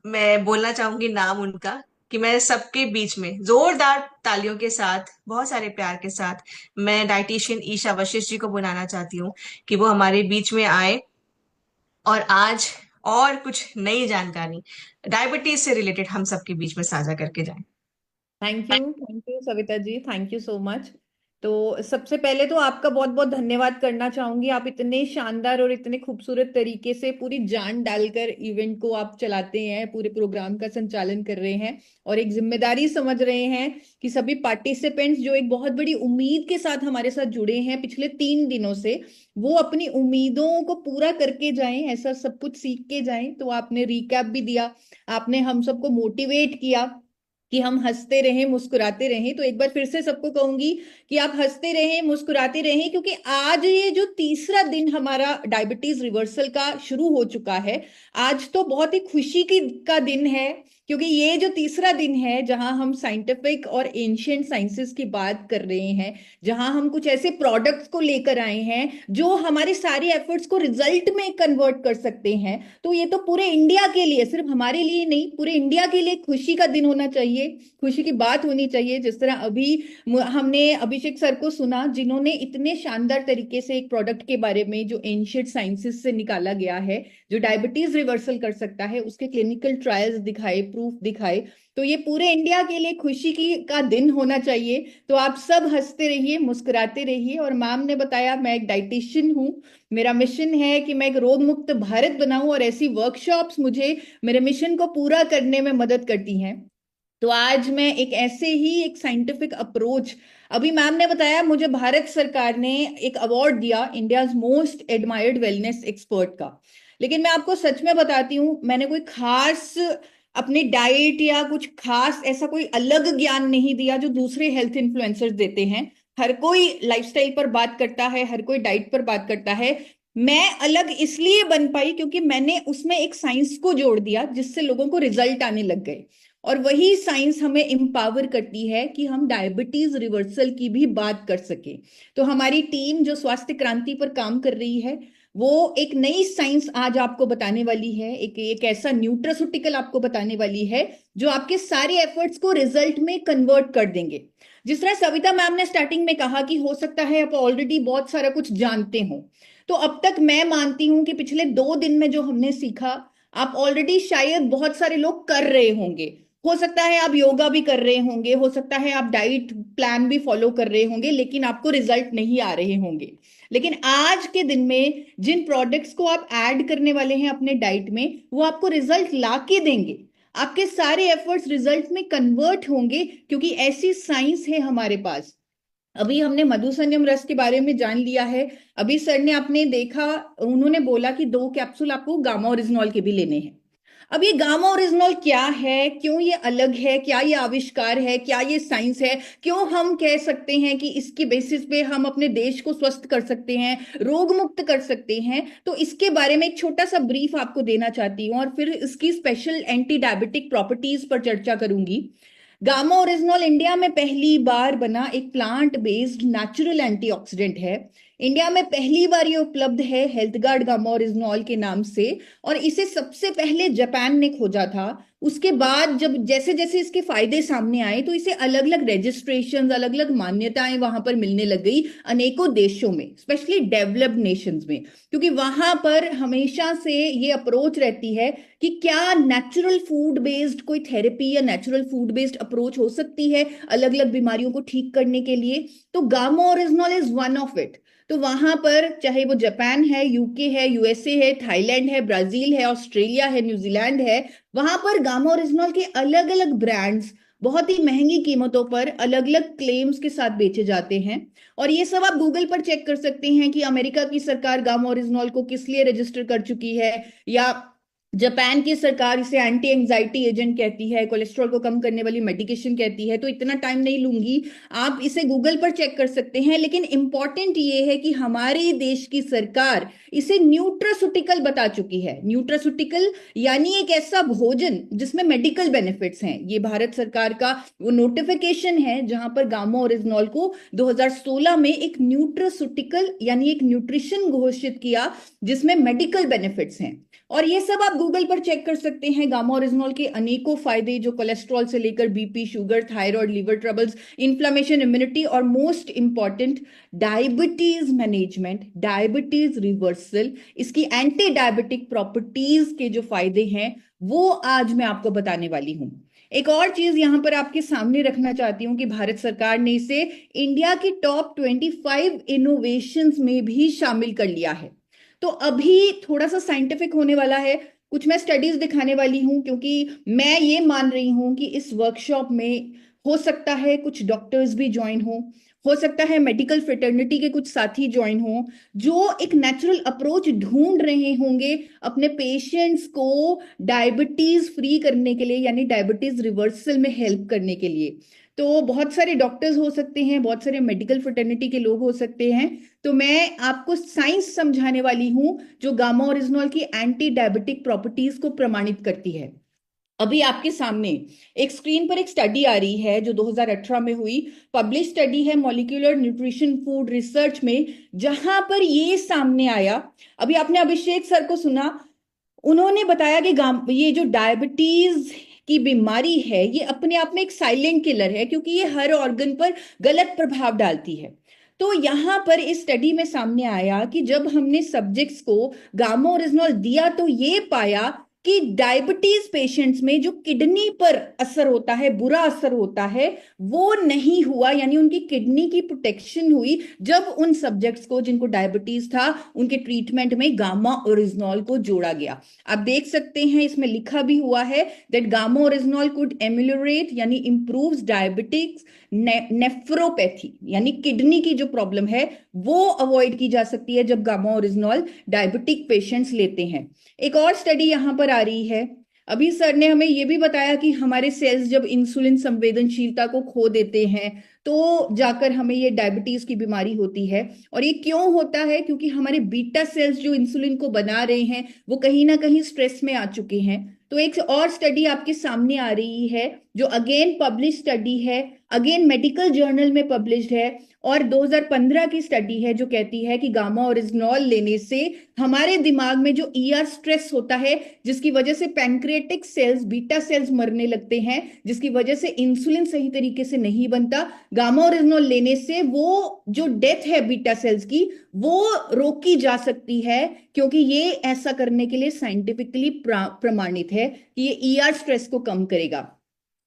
मैं बोलना चाहूंगी नाम उनका, कि मैं सबके बीच में जोरदार तालियों के साथ, बहुत सारे प्यार के साथ, मैं डाइटिशियन ईशा वशिष्ठ जी को बुलाना चाहती हूँ कि वो हमारे बीच में आए और आज और कुछ नई जानकारी डायबिटीज से रिलेटेड हम सबके बीच में साझा करके जाए। Thank you Savita ji, thank you so much. तो सबसे पहले तो आपका बहुत बहुत धन्यवाद करना चाहूंगी। आप इतने शानदार और इतने खूबसूरत तरीके से पूरी जान डालकर इवेंट को आप चलाते हैं, पूरे प्रोग्राम का संचालन कर रहे हैं और एक जिम्मेदारी समझ रहे हैं कि सभी पार्टिसिपेंट्स जो एक बहुत बड़ी उम्मीद के साथ हमारे साथ जुड़े हैं पिछले 3 दिनों से, वो अपनी उम्मीदों को पूरा करके जाएं, ऐसा सब कुछ सीख के जाएं। तो आपने रिकैप भी दिया, आपने हम सबको मोटिवेट किया कि हम हंसते रहें, मुस्कुराते रहें। तो एक बार फिर से सबको कहूंगी कि आप हंसते रहें, मुस्कुराते रहें, क्योंकि आज ये जो तीसरा दिन हमारा डायबिटीज रिवर्सल का शुरू हो चुका है, आज तो बहुत ही खुशी की का दिन है, क्योंकि ये जो तीसरा दिन है जहां हम साइंटिफिक और एंशियंट साइंसेस की बात कर रहे हैं, जहां हम कुछ ऐसे प्रोडक्ट्स को लेकर आए हैं जो हमारे सारे एफर्ट्स को रिजल्ट में कन्वर्ट कर सकते हैं। तो ये तो पूरे इंडिया के लिए, सिर्फ हमारे लिए नहीं, पूरे इंडिया के लिए खुशी का दिन होना चाहिए, खुशी की बात होनी चाहिए। जिस तरह अभी हमने अभिषेक सर को सुना, जिन्होंने इतने शानदार तरीके से एक प्रोडक्ट के बारे में जो एंशियंट साइंसेस से निकाला गया है, जो डायबिटीज रिवर्सल कर सकता है, उसके क्लिनिकल ट्रायल्स दिखाए, प्रूफ दिखाए। तो ये पूरे इंडिया के लिए खुशी की का दिन होना चाहिए। तो आप सब हंसते रहिए, मुस्कुराते रहिए। और मैम ने बताया, मैं एक डाइटिशियन हूँ, मेरा मिशन है कि मैं एक रोग मुक्त भारत बनाऊं, और ऐसी वर्कशॉप्स मुझे मेरे मिशन को पूरा करने में मदद करती हैं। तो आज मैं एक ऐसे ही एक साइंटिफिक अप्रोच, अभी मैम ने बताया मुझे भारत सरकार ने एक अवार्ड दिया India's most admired wellness expert का, लेकिन मैं आपको सच में बताती हूँ, मैंने कोई खास अपनी डाइट या कुछ खास ऐसा कोई अलग ज्ञान नहीं दिया जो दूसरे हेल्थ इन्फ्लुएंसर्स देते हैं। हर कोई लाइफस्टाइल पर बात करता है, हर कोई डाइट पर बात करता है। मैं अलग इसलिए बन पाई क्योंकि मैंने उसमें एक साइंस को जोड़ दिया, जिससे लोगों को रिजल्ट आने लग गए। और वही साइंस हमें एम्पावर करती है कि हम डायबिटीज रिवर्सल की भी बात कर सके। तो हमारी टीम जो स्वास्थ्य क्रांति पर काम कर रही है, वो एक नई साइंस आज आपको बताने वाली है, एक ऐसा न्यूट्रास्यूटिकल आपको बताने वाली है जो आपके सारे एफर्ट्स को रिजल्ट में कन्वर्ट कर देंगे। जिस तरह सविता मैम ने स्टार्टिंग में कहा कि हो सकता है आप ऑलरेडी बहुत सारा कुछ जानते हो, तो अब तक मैं मानती हूं कि पिछले 2 दिन में जो हमने सीखा, आप ऑलरेडी शायद बहुत सारे लोग कर रहे होंगे। हो सकता है आप योगा भी कर रहे होंगे, हो सकता है आप डाइट प्लान भी फॉलो कर रहे होंगे, लेकिन आपको रिजल्ट नहीं आ रहे होंगे। लेकिन आज के दिन में जिन प्रोडक्ट्स को आप ऐड करने वाले हैं अपने डाइट में, वो आपको रिजल्ट ला के देंगे। आपके सारे एफर्ट्स रिजल्ट में कन्वर्ट होंगे, क्योंकि ऐसी साइंस है हमारे पास। अभी हमने मधुसंयम रस के बारे में जान लिया है। अभी सर ने आपने देखा, उन्होंने बोला कि 2 कैप्सूल आपको गामा ओरिजिनॉल के भी लेने हैं। अब ये गामा ओरिजिनॉल क्या है, क्यों ये अलग है, क्या ये आविष्कार है, क्या ये साइंस है, क्यों हम कह सकते हैं कि इसकी बेसिस पे हम अपने देश को स्वस्थ कर सकते हैं, रोग मुक्त कर सकते हैं, तो इसके बारे में एक छोटा सा ब्रीफ आपको देना चाहती हूँ, और फिर इसकी स्पेशल एंटी डायबिटिक प्रॉपर्टीज पर चर्चा करूंगी। गामा ओरिजिनॉल इंडिया में पहली बार बना एक प्लांट बेस्ड नेचुरल एंटीऑक्सीडेंट है। इंडिया में पहली बार ये उपलब्ध है हेल्थ गार्ड गामा ओरिजिनॉल के नाम से, और इसे सबसे पहले जापान ने खोजा था। उसके बाद जब जैसे जैसे इसके फायदे सामने आए, तो इसे अलग अलग रजिस्ट्रेशन, अलग अलग मान्यताएं वहां पर मिलने लग गई अनेकों देशों में, स्पेशली डेवलप्ड नेशंस में, क्योंकि वहां पर हमेशा से ये अप्रोच रहती है कि क्या नेचुरल फूड बेस्ड कोई थेरेपी या नेचुरल फूड बेस्ड अप्रोच हो सकती है अलग अलग बीमारियों को ठीक करने के लिए। तो gamma oryzanol is one of it. तो वहां पर चाहे वो जापान है, यूके है, यूएसए है, थाईलैंड है, ब्राजील है, ऑस्ट्रेलिया है, न्यूजीलैंड है, वहां पर गामा ओरिजिनॉल के अलग अलग ब्रांड्स बहुत ही महंगी कीमतों पर अलग अलग क्लेम्स के साथ बेचे जाते हैं। और ये सब आप गूगल पर चेक कर सकते हैं कि अमेरिका की सरकार गामा ओरिजिनॉल को किस लिए रजिस्टर कर चुकी है, या जापान की सरकार इसे एंटी एंजाइटी एजेंट कहती है, कोलेस्ट्रॉल को कम करने वाली मेडिकेशन कहती है। तो इतना टाइम नहीं लूंगी, आप इसे गूगल पर चेक कर सकते हैं। लेकिन इंपॉर्टेंट ये है कि हमारे देश की सरकार इसे न्यूट्रास्यूटिकल बता चुकी है। न्यूट्रास्यूटिकल यानी एक ऐसा भोजन जिसमें मेडिकल बेनिफिट्स हैं। ये भारत सरकार का वो नोटिफिकेशन है जहां पर गामा ओरिजिनॉल को 2016 में एक न्यूट्रास्यूटिकल यानी एक न्यूट्रिशन घोषित किया, जिसमें मेडिकल बेनिफिट्स हैं। और ये सब आप गूगल पर चेक कर सकते हैं। गामा ओरिजिनॉल के अनेकों फायदे, जो कोलेस्ट्रॉल से लेकर BP, sugar, thyroid, liver troubles, inflammation, immunity, और most important diabetes management, diabetes reversal, इसकी एंटी डायबिटिक प्रॉपर्टीज के जो फायदे हैं, वो आज मैं आपको बताने वाली हूं। एक और चीज यहाँ पर आपके सामने रखना चाहती हूँ कि भारत सरकार ने इसे इंडिया की टॉप 25 इनोवेशंस में भी शामिल कर लिया है। तो अभी थोड़ा सा साइंटिफिक होने वाला है, कुछ मैं स्टडीज दिखाने वाली हूँ, क्योंकि मैं ये मान रही हूँ कि इस वर्कशॉप में हो सकता है कुछ डॉक्टर्स भी ज्वाइन हो सकता है मेडिकल फ्रेटर्निटी के कुछ साथी ज्वाइन हो, जो एक नेचुरल अप्रोच ढूंढ रहे होंगे अपने पेशेंट्स को डायबिटीज फ्री करने के लिए, यानी डायबिटीज रिवर्सल में हेल्प करने के लिए। तो बहुत सारे डॉक्टर्स हो सकते हैं, बहुत सारे मेडिकल फ्रेटर्निटी के लोग हो सकते हैं। तो मैं आपको साइंस समझाने वाली हूं जो गामा ओरिजिनॉल की एंटी डायबिटिक प्रॉपर्टीज को प्रमाणित करती है। अभी आपके सामने एक स्क्रीन पर एक स्टडी आ रही है जो 2018 में हुई, पब्लिश स्टडी है मॉलिक्यूलर न्यूट्रिशन फूड रिसर्च में, जहां पर ये सामने आया। अभी आपने अभिषेक सर को सुना, उन्होंने बताया कि ये जो डायबिटीज की बीमारी है ये अपने आप में एक साइलेंट किलर है, क्योंकि ये हर ऑर्गन पर गलत प्रभाव डालती है। तो यहां पर इस स्टडी में सामने आया कि जब हमने सब्जेक्ट्स को गामा ओरिजिनॉल दिया तो ये पाया कि डायबिटीज पेशेंट्स में जो किडनी पर असर होता है, बुरा असर होता है, वो नहीं हुआ, यानी उनकी किडनी की प्रोटेक्शन हुई जब उन सब्जेक्ट्स को जिनको डायबिटीज था उनके ट्रीटमेंट में गामा ओरिजिनॉल को जोड़ा गया। आप देख सकते हैं इसमें लिखा भी हुआ है that gamma oryzanol could ameliorate यानी इंप्रूव्स डायबिटिक्स नेफ्रोपैथी, यानी किडनी की जो प्रॉब्लम है वो अवॉइड की जा सकती है जब गामा ओरिजिनॉल डायबिटिक पेशेंट्स लेते हैं। एक और स्टडी यहां पर आ रही है, अभी सर ने हमें यह भी बताया कि हमारे सेल्स जब इंसुलिन संवेदनशीलता को खो देते हैं तो जाकर हमें ये डायबिटीज की बीमारी होती है। और ये क्यों होता है? क्योंकि हमारे बीटा सेल्स जो इंसुलिन को बना रहे हैं वो कहीं ना कहीं स्ट्रेस में आ चुके हैं। तो एक और स्टडी आपके सामने आ रही है जो अगेन पब्लिश स्टडी है, अगेन मेडिकल जर्नल में पब्लिश्ड है, और 2015 की स्टडी है जो कहती है कि गामा ओरिजिनॉल लेने से हमारे दिमाग में जो ईआर स्ट्रेस होता है, जिसकी वजह से पैंक्रियाटिक सेल्स, बीटा सेल्स मरने लगते हैं, जिसकी वजह से इंसुलिन सही तरीके से नहीं बनता, गामा ओरिजिनॉल लेने से वो जो डेथ है बीटा सेल्स की वो रोकी जा सकती है, क्योंकि ये ऐसा करने के लिए साइंटिफिकली प्रमाणित है कि ये ईआर स्ट्रेस को कम करेगा।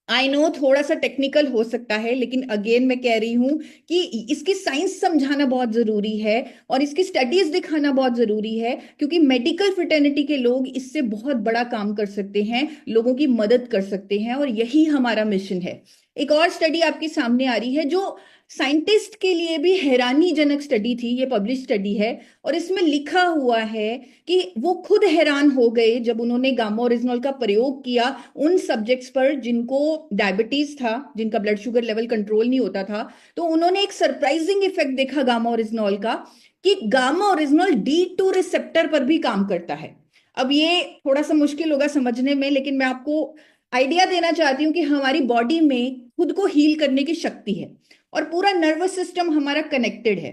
आई नो थोड़ा सा टेक्निकल हो सकता है, लेकिन अगेन मैं कह रही हूं कि इसकी साइंस समझाना बहुत जरूरी है और इसकी स्टडीज दिखाना बहुत जरूरी है, क्योंकि मेडिकल फ्रेटर्निटी के लोग इससे बहुत बड़ा काम कर सकते हैं, लोगों की मदद कर सकते हैं, और यही हमारा मिशन है। एक और स्टडी आपके सामने आ रही है जो साइंटिस्ट के लिए भी हैरानीजनक स्टडी थी, ये पब्लिश स्टडी है, और इसमें लिखा हुआ है कि वो खुद हैरान हो गए जब उन्होंने गामा ओरिजिनॉल का प्रयोग किया उन सब्जेक्ट्स पर जिनको डायबिटीज था, जिनका ब्लड शुगर लेवल कंट्रोल नहीं होता था। तो उन्होंने एक सरप्राइजिंग इफेक्ट देखा गामा ओरिजिनॉल का कि गामा ओरिजिनॉल D2 रिसेप्टर पर भी काम करता है। अब ये थोड़ा सा मुश्किल होगा समझने में, लेकिन मैं आपको आइडिया देना चाहती हूँ कि हमारी बॉडी में खुद को हील करने की शक्ति है और पूरा नर्वस सिस्टम हमारा कनेक्टेड है।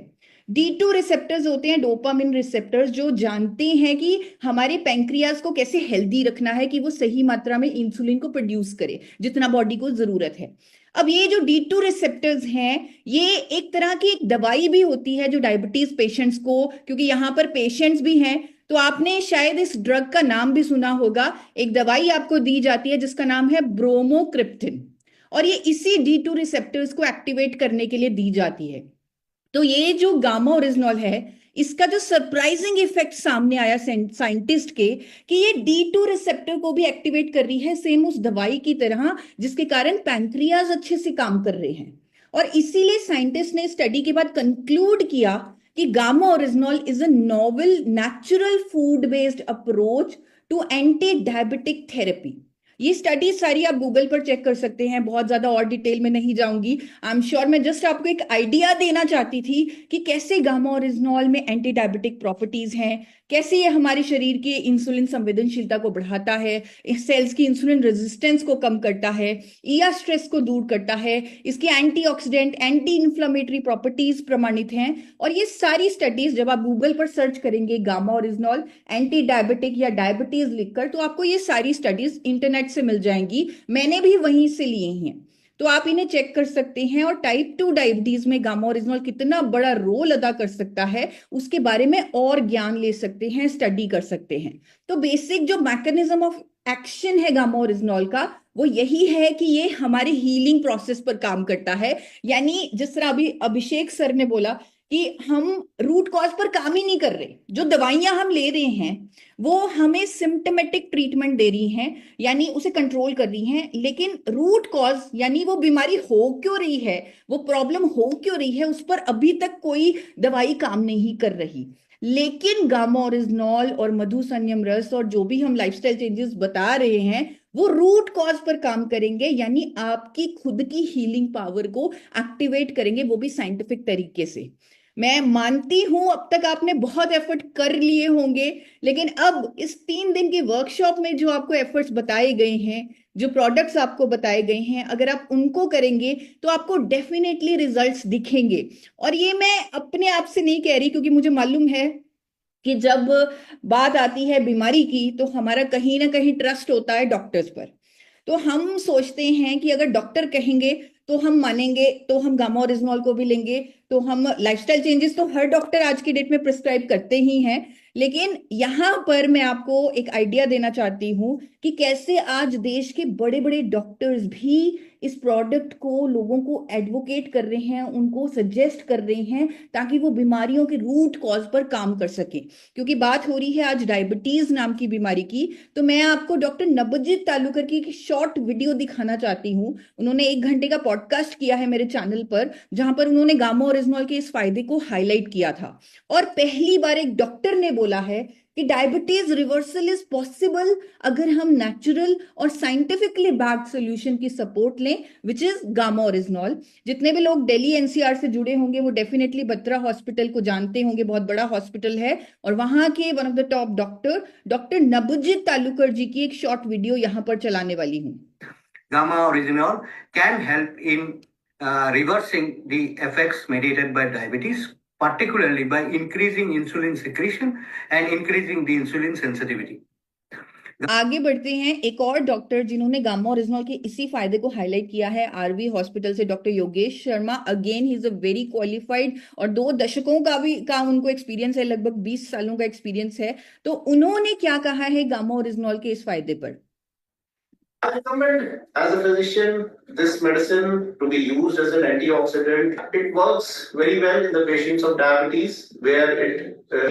D2 रिसेप्टर्स होते हैं डोपामिन रिसेप्टर्स, जो जानते हैं कि हमारे पैंक्रियाज को कैसे हेल्दी रखना है कि वो सही मात्रा में इंसुलिन को प्रोड्यूस करे जितना बॉडी को जरूरत है। अब ये जो D2 रिसेप्टर्स हैं ये एक तरह की एक दवाई भी होती है जो डायबिटीज पेशेंट्स को, क्योंकि यहाँ पर पेशेंट्स भी हैं, तो आपने शायद इस ड्रग का नाम भी सुना होगा। एक दवाई आपको दी जाती है जिसका नाम है ब्रोमोक्रिप्टिन, और ये इसी D2 रिसेप्टर्स को एक्टिवेट करने के लिए दी जाती है। तो ये जो गामा ओरिजिनॉल है इसका जो सरप्राइजिंग इफेक्ट सामने आया साइंटिस्ट के कि ये D2 रिसेप्टर को भी एक्टिवेट कर रही है सेम उस दवाई की तरह, जिसके कारण पैंक्रियाज अच्छे से काम कर रहे हैं। और इसीलिए साइंटिस्ट ने स्टडी के बाद कंक्लूड किया कि gamma oryzanol is a novel natural food based approach to anti diabetic therapy. ये स्टडी सारी आप गूगल पर चेक कर सकते हैं, बहुत ज्यादा और डिटेल में नहीं जाऊंगी। आई एम श्योर मैं जस्ट आपको एक आइडिया देना चाहती थी कि कैसे गामा ओरिजिनॉल में एंटी डायबिटिक प्रॉपर्टीज हैं, कैसे ये हमारे शरीर की इंसुलिन संवेदनशीलता को बढ़ाता है, इस सेल्स की इंसुलिन रेजिस्टेंस को कम करता है, ईआर स्ट्रेस को दूर करता है, इसकी एंटीऑक्सीडेंट एंटी इंफ्लेमेटरी प्रॉपर्टीज प्रमाणित हैं। और ये सारी स्टडीज जब आप गूगल पर सर्च करेंगे गामा ओरिजिनॉल एंटी डायबिटिक या डायबिटीज लिखकर, तो आपको ये सारी स्टडीज इंटरनेट से मिल जाएंगी, मैंने भी वहीं से लिए हैं, तो आप इन्हें चेक कर सकते हैं। और टाइप 2 डायबिटीज में गामा ओरिजिनॉल कितना बड़ा रोल अदा कर सकता है उसके बारे में और ज्ञान ले सकते हैं, स्टडी कर सकते हैं। तो बेसिक जो मैकेनिज्म ऑफ एक्शन है गामा ओरिजिनॉल का वो यही है कि ये हमारे हीलिंग प्रोसेस पर काम करता है। यानी जिस तरह अभी अभिषेक सर ने बोला कि हम रूट कॉज पर काम ही नहीं कर रहे, जो दवाइयां हम ले रहे हैं वो हमें सिम्टोमेटिक ट्रीटमेंट दे रही हैं, यानी उसे कंट्रोल कर रही हैं, लेकिन रूट कॉज यानी वो बीमारी हो क्यों रही है, वो प्रॉब्लम हो क्यों रही है, उस पर अभी तक कोई दवाई काम नहीं कर रही। लेकिन गामा ओरिजिनॉल और मधु संयम रस और जो भी हम लाइफस्टाइल चेंजेस बता रहे हैं वो रूट कॉज पर काम करेंगे, यानी आपकी खुद की हीलिंग पावर को एक्टिवेट करेंगे, वो भी साइंटिफिक तरीके से। मैं मानती हूं अब तक आपने बहुत एफर्ट कर लिए होंगे, लेकिन अब इस 3 दिन की वर्कशॉप में जो आपको एफर्ट्स बताए गए हैं, जो प्रोडक्ट्स आपको बताए गए हैं, अगर आप उनको करेंगे तो आपको डेफिनेटली रिजल्ट्स दिखेंगे। और ये मैं अपने आप से नहीं कह रही, क्योंकि मुझे मालूम है कि जब बात आती है बीमारी की तो हमारा कहीं ना कहीं ट्रस्ट होता है डॉक्टर्स पर। तो हम सोचते हैं कि अगर डॉक्टर कहेंगे तो हम मानेंगे, तो हम गामा ओरिजिनॉल को भी लेंगे, तो हम लाइफस्टाइल चेंजेस तो हर डॉक्टर आज की डेट में प्रिस्क्राइब करते ही हैं। लेकिन यहाँ पर मैं आपको एक आइडिया देना चाहती हूँ कि कैसे आज देश के बड़े बड़े डॉक्टर्स भी इस प्रोडक्ट को लोगों को एडवोकेट कर रहे हैं, उनको सजेस्ट कर रहे हैं, ताकि वो बीमारियों के रूट कॉज पर काम कर सके। क्योंकि बात हो रही है आज डायबिटीज नाम की बीमारी की, तो मैं आपको डॉक्टर नबजीत तालुकर की एक शॉर्ट वीडियो दिखाना चाहती हूँ। उन्होंने 1 घंटे का पॉडकास्ट किया है मेरे चैनल पर, जहां पर उन्होंने गामा ओरिजिनॉल के इस फायदे को हाईलाइट किया था। और पहली बार एक डॉक्टर ने बोला है कि डायबिटीज रिवर्सल इज पॉसिबल अगर हम नेचुरल और साइंटिफिकली बैक्ड सॉल्यूशन की सपोर्ट लें, विच इज गामा ओरिजिनॉल। जितने भी लोग दिल्ली एनसीआर से जुड़े होंगे वो डेफिनेटली बत्रा हॉस्पिटल को जानते होंगे, बहुत बड़ा हॉस्पिटल है, और वहां के one of the top doctor doctor Nabajit Talukdar ji की एक शॉर्ट वीडियो यहां पर चलाने वाली हूँ। Gamma originol can help in reversing the effects mediated by diabetes, particularly by increasing insulin secretion and increasing the insulin sensitivity. आगे बढ़ते हैं, एक और डॉक्टर जिन्होंने गामा ओरिजिनॉल के इसी फायदे को हाईलाइट किया है आरवी हॉस्पिटल से, doctor Yogesh Sharma. Again he is a very qualified और 2 दशकों का उनको एक्सपीरियंस है, लगभग 20 सालों का एक्सपीरियंस है। तो उन्होंने क्या कहा है गामा ओरिजिनॉल के इस फायदे पर? I recommend as a physician this medicine to be used as an antioxidant. It works very well in the patients of diabetes where it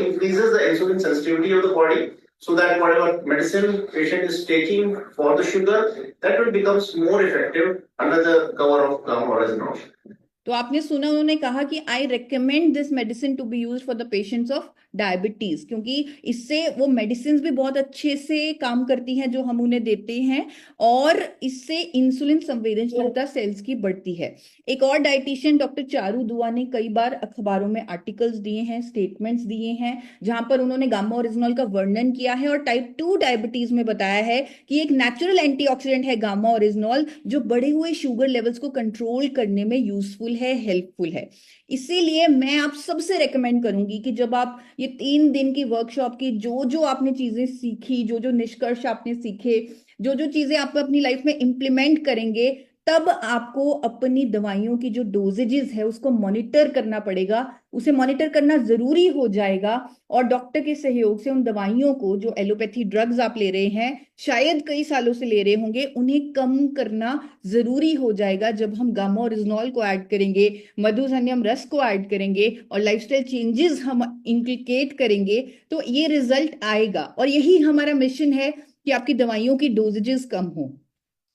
increases the insulin sensitivity of the body so that whatever medicine patient is taking for the sugar, that will becomes more effective under the cover of gamma oryzanol. तो आपने सुना उन्होंने कहा कि I recommend this medicine to be use for the patients of diabetes, क्योंकि इससे वो medicine भी बहुत अच्छे से काम करती हैं जो हम उन्हें देते हैं, और इससे इंसुलिन संवेदनशीलता सेल्स की बढ़ती है। एक और डाइटिशियन डॉक्टर चारू दुआ ने कई बार अखबारों में आर्टिकल्स दिए हैं, स्टेटमेंट्स दिए हैं, जहां पर उन्होंने गामा ओरिजिनॉल का वर्णन किया है और टाइप 2 डायबिटीज में बताया है कि एक नेचुरल एंटीऑक्सीडेंट है गामा ओरिजिनॉल, जो बढ़े हुए शुगर लेवल्स को कंट्रोल करने में यूजफुल है, हेल्पफुल है। इसीलिए मैं आप सबसे रेकमेंड करूंगी कि जब आप ये 3 दिन की वर्कशॉप की जो जो आपने चीजें सीखी, जो जो निष्कर्ष आपने सीखे, जो जो चीजें आप अपनी लाइफ में इंप्लीमेंट करेंगे, तब आपको अपनी दवाइयों की जो डोजेजेस है उसको मॉनिटर करना पड़ेगा, उसे मॉनिटर करना जरूरी हो जाएगा। और डॉक्टर के सहयोग से उन दवाइयों को, जो एलोपैथी ड्रग्स आप ले रहे हैं, शायद कई सालों से ले रहे होंगे, उन्हें कम करना जरूरी हो जाएगा जब हम गामा ओरिजिनॉल को ऐड करेंगे, मधु संयम रस को ऐड करेंगे और लाइफस्टाइल चेंजेस हम इंक्लिकेट करेंगे, तो ये रिजल्ट आएगा। और यही हमारा मिशन है कि आपकी दवाइयों की डोजेजेस कम हो।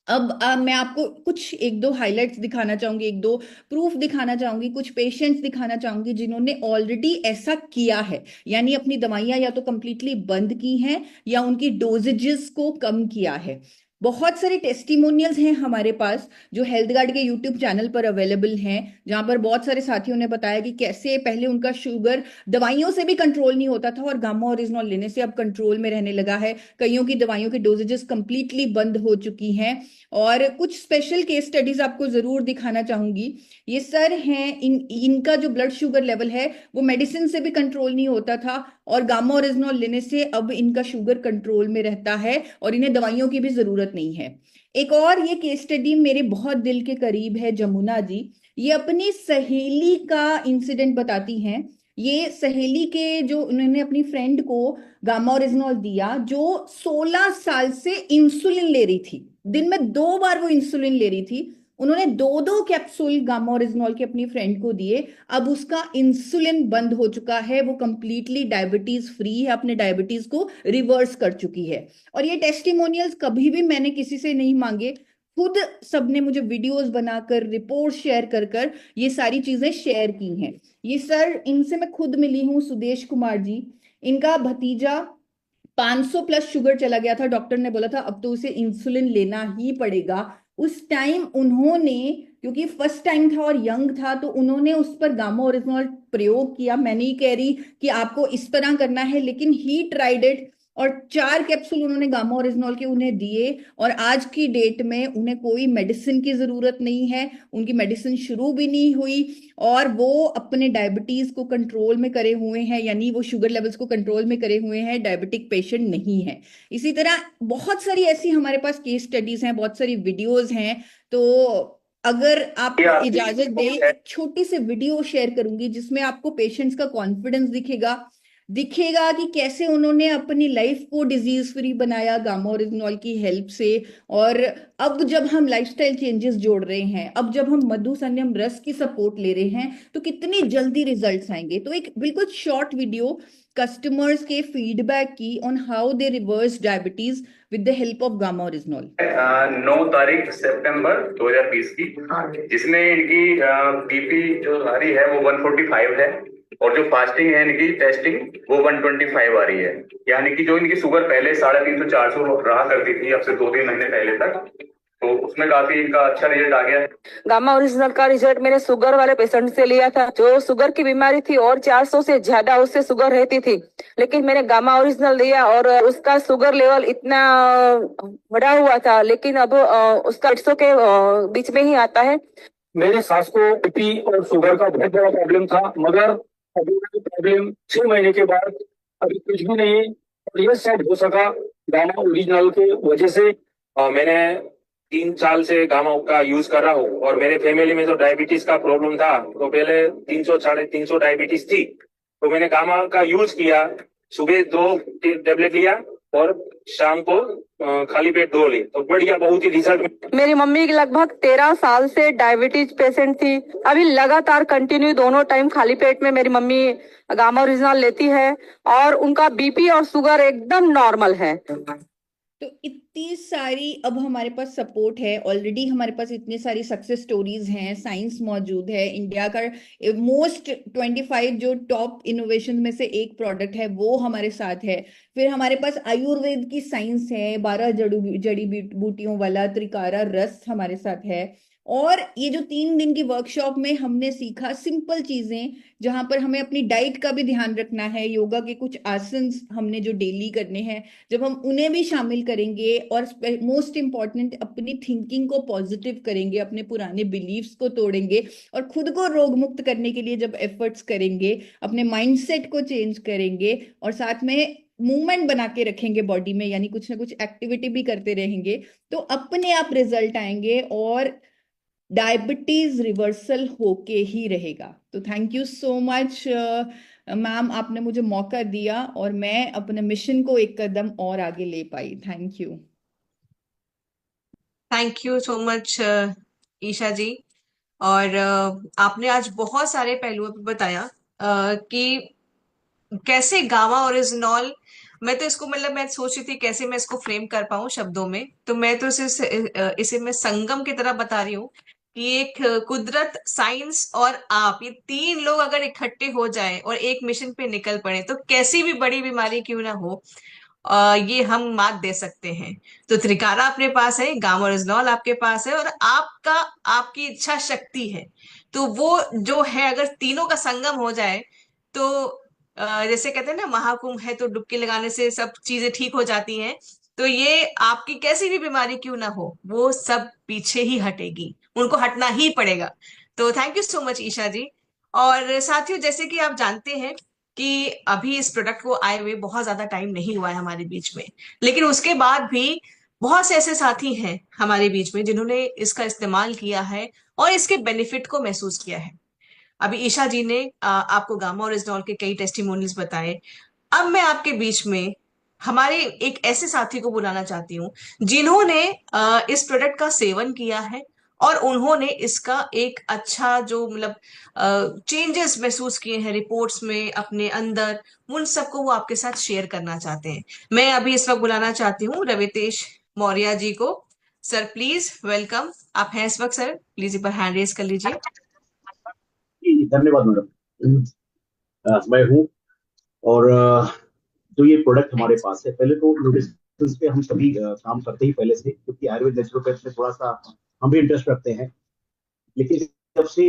अब मैं आपको कुछ 1-2 हाइलाइट्स दिखाना चाहूंगी, 1-2 प्रूफ दिखाना चाहूंगी, कुछ पेशेंट्स दिखाना चाहूंगी जिन्होंने ऑलरेडी ऐसा किया है, यानी अपनी दवाइयां या तो कंप्लीटली बंद की हैं या उनकी डोजेजेस को कम किया है। बहुत सारे टेस्टिमोनियल्स हैं हमारे पास जो हेल्थ गार्ड के यूट्यूब चैनल पर अवेलेबल हैं, जहां पर बहुत सारे साथियों ने बताया कि कैसे पहले उनका शुगर दवाइयों से भी कंट्रोल नहीं होता था और गामा ओरिजिनॉल लेने से अब कंट्रोल में रहने लगा है। कईयों की दवाइयों की डोजेजेस कंप्लीटली बंद हो चुकी हैं। और कुछ स्पेशल केस स्टडीज आपको जरूर दिखाना चाहूंगी। ये सर हैं, इनका जो ब्लड शुगर लेवल है वो मेडिसिन से भी कंट्रोल नहीं होता था और गामा ओरिजिनॉल लेने से अब इनका शुगर कंट्रोल में रहता है और इन्हें दवाइयों की भी जरूरत नहीं है। एक और ये केस स्टडी मेरे बहुत दिल के करीब है, जमुना जी। ये अपनी सहेली का इंसिडेंट बताती हैं। ये सहेली के जो उन्होंने अपनी फ्रेंड को गामा ओरिजिनॉल दिया, जो 16 साल से इंसुलिन ले रही थी, दिन में 2 बार वो इंसुलिन ले रही थी, उन्होंने 2-2 कैप्सूल गामा ओरिजिनॉल के अपनी फ्रेंड को दिए। अब उसका इंसुलिन बंद हो चुका है, वो कंप्लीटली डायबिटीज फ्री है, अपने डायबिटीज को रिवर्स कर चुकी है। और ये टेस्टिमोनियल्स कभी भी मैंने किसी से नहीं मांगे, खुद सबने मुझे वीडियोस बनाकर, रिपोर्ट शेयर कर कर ये सारी चीजें शेयर की हैं। ये सर, इनसे मैं खुद मिली हूँ, सुदेश कुमार जी, इनका भतीजा 500 प्लस शुगर चला गया था, डॉक्टर ने बोला था अब तो उसे इंसुलिन लेना ही पड़ेगा। उस टाइम उन्होंने, क्योंकि फर्स्ट टाइम था और यंग था, तो उन्होंने उस पर गामा ओरिजिनॉल प्रयोग किया। मैं नहीं कह रही कि आपको इस तरह करना है, लेकिन ही ट्राइड इट, और 4 कैप्सूल उन्होंने गामा ओरिजिनॉल के उन्हें दिए, और आज की डेट में उन्हें कोई मेडिसिन की जरूरत नहीं है, उनकी मेडिसिन शुरू भी नहीं हुई, और वो अपने डायबिटीज को कंट्रोल में करे हुए हैं, यानी वो शुगर लेवल्स को कंट्रोल में करे हुए हैं, डायबिटिक पेशेंट नहीं है। इसी तरह बहुत सारी ऐसी हमारे पास केस स्टडीज हैं, बहुत सारी वीडियोज हैं। तो अगर आप इजाजत दें, एक छोटी सी वीडियो शेयर करूंगी जिसमें आपको पेशेंट्स का कॉन्फिडेंस दिखेगा कि कैसे उन्होंने अपनी लाइफ को डिजीज फ्री बनाया गामा ओरिजिनॉल की हेल्प से। और अब जब हम लाइफस्टाइल चेंजेस जोड़ रहे हैं, अब जब हम मधु संयम रस की सपोर्ट ले रहे हैं, तो कितनी जल्दी रिजल्ट्स आएंगे। तो एक बिल्कुल शॉर्ट वीडियो कस्टमर्स के फीडबैक की on how they reverse diabetes with the help of gamma oryzanol. 9 तारीख सितंबर 2020 की, जिसमें इनकी बीपी जो आ रही है वो 145 है, और जो फास्टिंग है इनकी टेस्टिंग वो 125 आ रही है। यानी कि जो इनकी शुगर पहले 350-400 रहा करती थी अब से 2-3 महीने पहले तक, तो उसमें काफी इनका अच्छा रिजल्ट आ गया है। गामा ओरिजिनल का रिजल्ट मैंने शुगर वाले पेशेंट से लिया था, जो शुगर की बीमारी थी और 400 से ज्यादा उससे शुगर रहती थी, लेकिन मैंने गामा ओरिजिनल दिया और उसका शुगर लेवल इतना बढ़ा हुआ था, लेकिन अब उसका 150 के बीच में ही आता है। मेरे सास को बीपी और शुगर का बहुत बड़ा प्रॉब्लम था, मगर अभी प्रॉब्लम 6 महीने के बाद अभी कुछ भी नहीं, और ये सब हो सका गामा ओरिजिनल के वजह से। मैंने 3 साल से गामा का यूज कर रहा हूँ, और मेरे फैमिली में तो डायबिटीज का प्रॉब्लम था, तो पहले 300-350 डायबिटीज थी, तो मैंने गामा का यूज किया। सुबह 2 टेबलेट लिया और शाम को खाली पेट 2 ली, तो बढ़िया, बहुत ही रिजल्ट। मेरी मम्मी लगभग 13 साल से डायबिटीज पेशेंट थी, अभी लगातार कंटिन्यू दोनों टाइम खाली पेट में मेरी मम्मी गामा ओरिजिनल लेती है, और उनका बीपी और शुगर एकदम नॉर्मल है। तो इतनी सारी अब हमारे पास सपोर्ट है ऑलरेडी, हमारे पास इतनी सारी सक्सेस स्टोरीज हैं, साइंस मौजूद है, इंडिया का मोस्ट 25 जो टॉप इनोवेशन में से एक प्रोडक्ट है वो हमारे साथ है। फिर हमारे पास आयुर्वेद की साइंस है, 12 जड़ी बूटियों वाला त्रिकारा रस हमारे साथ है। और ये जो 3 दिन की वर्कशॉप में हमने सीखा सिंपल चीजें, जहां पर हमें अपनी डाइट का भी ध्यान रखना है, योगा के कुछ आसन हमने जो डेली करने हैं, जब हम उन्हें भी शामिल करेंगे, और मोस्ट इंपॉर्टेंट अपनी थिंकिंग को पॉजिटिव करेंगे, अपने पुराने बिलीव्स को तोड़ेंगे, और खुद को रोग मुक्त करने के लिए जब एफर्ट्स करेंगे, अपने माइंडसेट को चेंज करेंगे, और साथ में मूवमेंट बना के रखेंगे बॉडी में, यानी कुछ ना कुछ एक्टिविटी भी करते रहेंगे, तो अपने आप रिजल्ट आएंगे और डायबिटीज रिवर्सल होके ही रहेगा। तो thank you so much ma'am, आपने मुझे मौका दिया और मैं अपने मिशन को एक कदम और आगे ले पाई। Thank you. Thank you so much Isha ji. और आपने आज बहुत सारे पहलुओं पर बताया कि कैसे गामा ओरिजिनॉल, मैं तो इसको मतलब मैं सोच रही थी कैसे मैं इसको फ्रेम कर पाऊं शब्दों में, तो मैं तो इसे मैं संगम की तरह बता रही हूँ कि एक कुदरत, साइंस और आप, ये 3 लोग अगर इकट्ठे हो जाएं और एक मिशन पे निकल पड़े तो कैसी भी बड़ी बीमारी क्यों ना हो, ये हम मात दे सकते हैं। तो त्रिकारा अपने पास है, गामा ओरिजिनॉल आपके पास है, और आपकी इच्छा शक्ति है। तो वो जो है, अगर तीनों का संगम हो जाए तो जैसे कहते हैं ना, महाकुंभ है तो डुबकी लगाने से सब चीजें ठीक हो जाती हैं। तो ये आपकी कैसी भी बीमारी क्यों ना हो, वो सब पीछे ही हटेगी, उनको हटना ही पड़ेगा। तो thank you so much Isha ji. और साथियों, जैसे कि आप जानते हैं कि अभी इस प्रोडक्ट को आए हुए बहुत ज्यादा टाइम नहीं हुआ है हमारे बीच में, लेकिन उसके बाद भी बहुत से ऐसे साथी हैं हमारे बीच में जिन्होंने इसका इस्तेमाल किया है और इसके बेनिफिट को महसूस किया है। अभी ईशा जी ने आपको गामा और इजनॉल के कई टेस्टिमोनियल्स बताए। अब मैं आपके बीच में हमारे एक ऐसे साथी को बुलाना चाहती हूँ जिन्होंने इस प्रोडक्ट का सेवन किया है और उन्होंने इसका एक अच्छा जो मतलब चेंजेस महसूस किए हैं रिपोर्ट्स में अपने अंदर, उन सबको वो आपके साथ शेयर करना चाहते हैं। मैं अभी इस वक्त बुलाना चाहती हूँ रवितेश मौर्य जी को। सर प्लीज वेलकम, आप हैं इस वक्त सर, प्लीज एक बार हैंड रेज कर लीजिए। जी, धन्यवाद मैडम। मैं हूँ। और जो ये प्रोडक्ट हमारे थैंक्स। पास है, पहले तो मेडिसिन पे हम सभी काम करते ही पहले से, क्योंकि आयुर्वेद नेचुरोपैथ में थोड़ा सा हम भी इंटरेस्ट रखते हैं। लेकिन जब से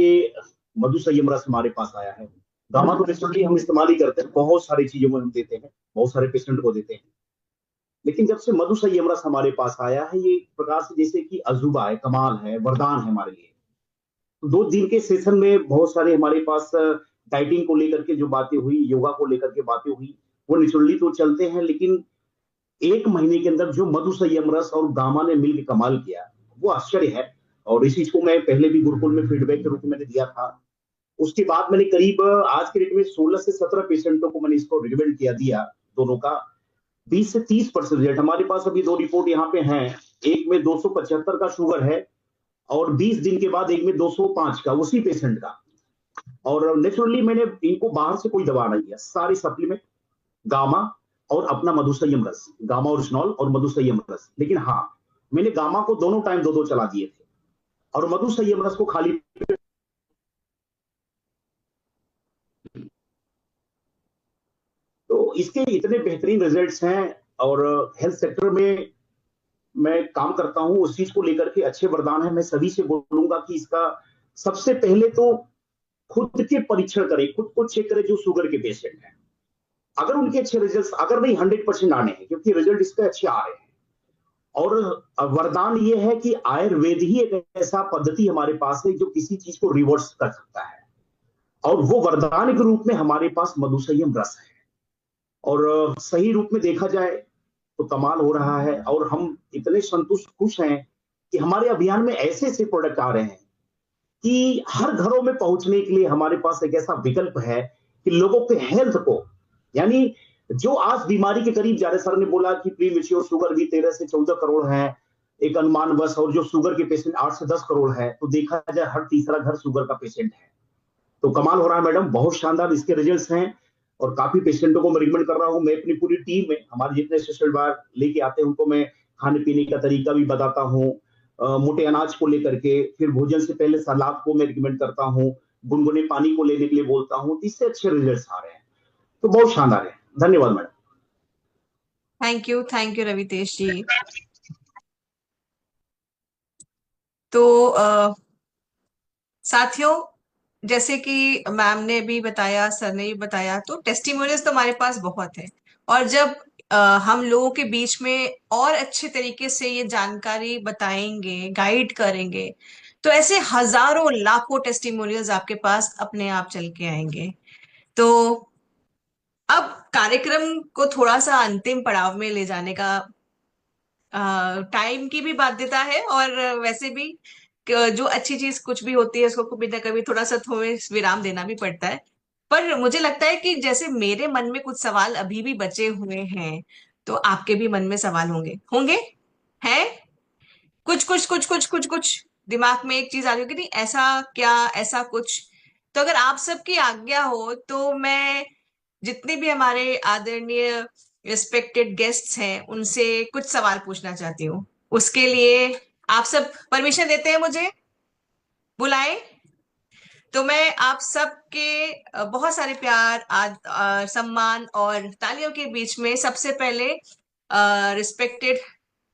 मधु संयम रस हमारे पास आया है, गामा तो नेचुरली हम इस्तेमाल ही करते हैं, बहुत सारी चीजों में हम देते हैं, बहुत सारे पेशेंट को देते हैं। लेकिन जब से मधु संयम रस हमारे पास आया है, ये एक प्रकार से जैसे कि अजूबा है, कमाल है, वरदान है हमारे लिए। 2 दिन के सेशन में बहुत सारे हमारे पास डाइटिंग को लेकर के जो बातें हुई, योगा को लेकर के बातें हुई, वो नेचुरली तो चलते हैं, लेकिन 1 महीने के अंदर जो मधु संयम रस और गामा ने मिलकर कमाल किया, वो आश्चर्य है। और इस चीज को मैं पहले भी गुरुकुल में फीडबैक के रूप में मैंने दिया था। उसके बाद मैंने करीब आज के डेट में 16 से 17 पेशेंटों को मैंने इसको रिकमेंड किया दिया, दोनों का 20 से 30% रिजल्ट। हमारे पास अभी 2 रिपोर्ट यहाँ पे हैं। एक में 275 का शुगर है और 20 दिन के बाद एक में 205 का, उसी पेशेंट का। और नेचुरली मैंने इनको बाहर से कोई दवा नहीं दिया, सारे सप्लीमेंट, गामा और अपना मधु संयम रस, गामा ओरिजिनल और मधु संयम रस। लेकिन हाँ, मैंने गामा को दोनों टाइम 2-2 चला दिए थे और मधु संयम रस को खाली। तो इसके इतने बेहतरीन रिजल्ट्स हैं। और हेल्थ सेक्टर में मैं काम करता हूं, उस चीज को लेकर के अच्छे वरदान है। मैं सभी से बोलूंगा कि इसका सबसे पहले तो खुद के परीक्षण करें, खुद को चेक करें जो शुगर के पेशेंट हैं। अगर उनके अच्छे रिजल्ट, अगर नहीं 100% आने हैं, क्योंकि रिजल्ट इसके अच्छे आ रहे हैं। और वरदान ये है कि आयुर्वेद ही एक ऐसा पद्धति हमारे पास है जो किसी चीज को रिवर्स कर सकता है, और वो वरदान के रूप में हमारे पास मधुसंयम रस है। और सही रूप में देखा जाए तो कमाल हो रहा है, और हम इतने संतुष्ट खुश हैं कि हमारे अभियान में ऐसे ऐसे प्रोडक्ट आ रहे हैं कि हर घरों में पहुंचने के लिए हमारे पास एक ऐसा विकल्प है कि लोगों के हेल्थ को, यानी जो आज बीमारी के करीब जा रहे, सर ने बोला कि प्री मेच्योर शुगर भी 13 से 14 करोड़ है एक अनुमान बस, और जो शुगर के पेशेंट 8 से 10 करोड़ है, तो देखा जाए हर तीसरा घर शुगर का पेशेंट है। तो कमाल हो रहा है मैडम, बहुत शानदार इसके रिजल्ट्स हैं। और काफी पेशेंटों को मैं रिकमेंड कर रहा हूँ। मैं अपनी पूरी टीम में, हमारे जितने स्पेशल बार लेके आते हैं, उनको मैं खाने पीने का तरीका भी बताता हूँ। मोटे अनाज को लेकर के, फिर भोजन से पहले सलाद को मैं रिकमेंड करता हूँ, गुनगुने पानी को लेने के लिए बोलता हूँ। इससे अच्छे रिजल्ट आ रहे हैं, तो बहुत शानदार है। धन्यवाद मैडम। थैंक यू रवितेश जी। तो साथियों, जैसे कि मैम ने भी बताया, सर ने भी बताया, तो टेस्टिमोनियल्स तो हमारे पास बहुत है। और जब हम लोगों के बीच में और अच्छे तरीके से ये जानकारी बताएंगे, गाइड करेंगे, तो ऐसे हजारों लाखों टेस्टिमोनियल्स आपके पास अपने आप चल के आएंगे। तो अब कार्यक्रम को थोड़ा सा अंतिम पड़ाव में ले जाने का टाइम की भी बाध्यता है, और वैसे भी जो अच्छी चीज कुछ भी होती है उसको कभी ना कभी थोड़ा सा थोड़े विराम देना भी पड़ता है। पर मुझे लगता है कि जैसे मेरे मन में कुछ सवाल अभी भी बचे हुए हैं, तो आपके भी मन में सवाल होंगे होंगे हैं, कुछ कुछ कुछ कुछ कुछ कुछ दिमाग में एक चीज आ रही होगी, नहीं ऐसा क्या, ऐसा कुछ। तो अगर आप सबकी आज्ञा हो तो मैं जितने भी हमारे आदरणीय रिस्पेक्टेड गेस्ट्स हैं उनसे कुछ सवाल पूछना चाहती हूँ। उसके लिए आप सब परमिशन देते हैं मुझे बुलाए? तो मैं आप सबके बहुत सारे प्यार, सम्मान और तालियों के बीच में सबसे पहले रिस्पेक्टेड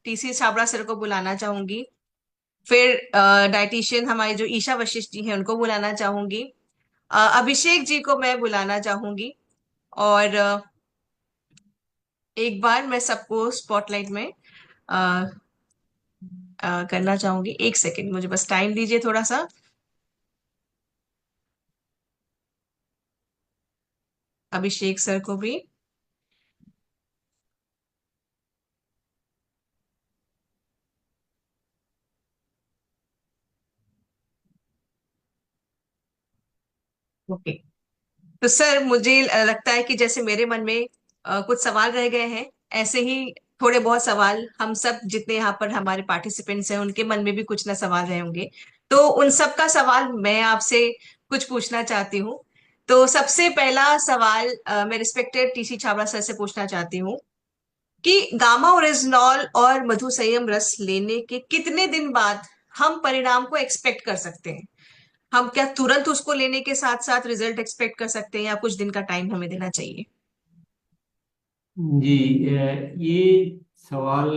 टीसी छाबड़ा सर को बुलाना चाहूंगी। फिर डाइटिशियन हमारे जो ईशा वशिष्ठ जी हैं उनको बुलाना चाहूंगी। अभिषेक जी को मैं बुलाना चाहूंगी। और एक बार मैं सबको स्पॉटलाइट में अ, करना चाहूंगी। एक सेकंड मुझे बस टाइम दीजिए थोड़ा सा। अभिषेक सर को भी। ओके। तो सर मुझे लगता है कि जैसे मेरे मन में कुछ सवाल रह गए हैं, ऐसे ही थोड़े बहुत सवाल हम सब जितने यहाँ पर हमारे पार्टिसिपेंट्स हैं उनके मन में भी कुछ ना सवाल रहे होंगे। तो उन सब का सवाल मैं आपसे कुछ पूछना चाहती हूँ। तो सबसे पहला सवाल मैं रिस्पेक्टेड टीसी छाबड़ा सर से पूछना चाहती हूँ कि गामा ओरिजिनॉल और मधु संयम रस लेने के कितने दिन बाद हम परिणाम को एक्सपेक्ट कर सकते हैं? हम क्या तुरंत उसको लेने के साथ साथ रिजल्ट एक्सपेक्ट कर सकते हैं या कुछ दिन का टाइम हमें देना चाहिए? जी, ये सवाल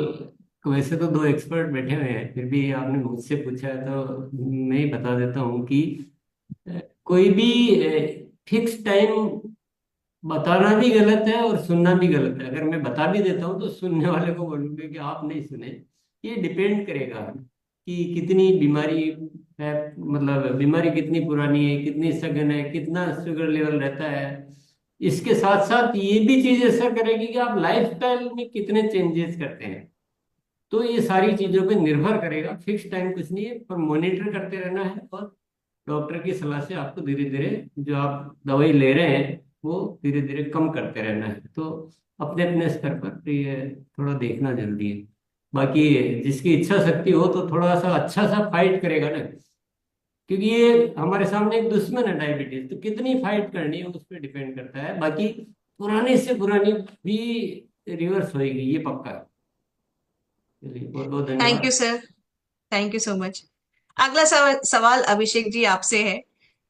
वैसे तो दो एक्सपर्ट बैठे हुए हैं, फिर भी आपने मुझसे पूछा है तो मैं ही बता देता हूँ कि कोई भी फिक्स टाइम बताना भी गलत है और सुनना भी गलत है। अगर मैं बता भी देता हूँ तो सुनने वाले को बोलूंगे कि आप नहीं सुने। ये डिपेंड करेगा कि कितनी बीमारी है, मतलब बीमारी कितनी पुरानी है, कितनी सघन है, कितना शुगर लेवल रहता है। इसके साथ साथ ये भी चीज असर करेगी कि आप लाइफस्टाइल में कितने चेंजेस करते हैं। तो ये सारी चीजों पे निर्भर करेगा, फिक्स टाइम कुछ नहीं है, पर मॉनिटर करते रहना है और डॉक्टर की सलाह से आपको धीरे धीरे जो आप दवाई ले रहे हैं वो धीरे धीरे कम करते रहना है। तो अपने अपने स्तर पर ये थोड़ा देखना जरूरी है। बाकी जिसकी इच्छा शक्ति हो तो थोड़ा सा अच्छा सा फाइट करेगा ना, क्योंकि ये हमारे सामने एक दुश्मन है डायबिटीज। तो कितनी फाइट करनी है उस पर डिपेंड करता है। बाकी पुराने से पुरानी भी रिवर्स होएगी, ये पक्का है। चलिए, बहुत बहुत थैंक यू धन्यवाद। Sir. Thank you so much. अगला सवाल अभिषेक जी आपसे है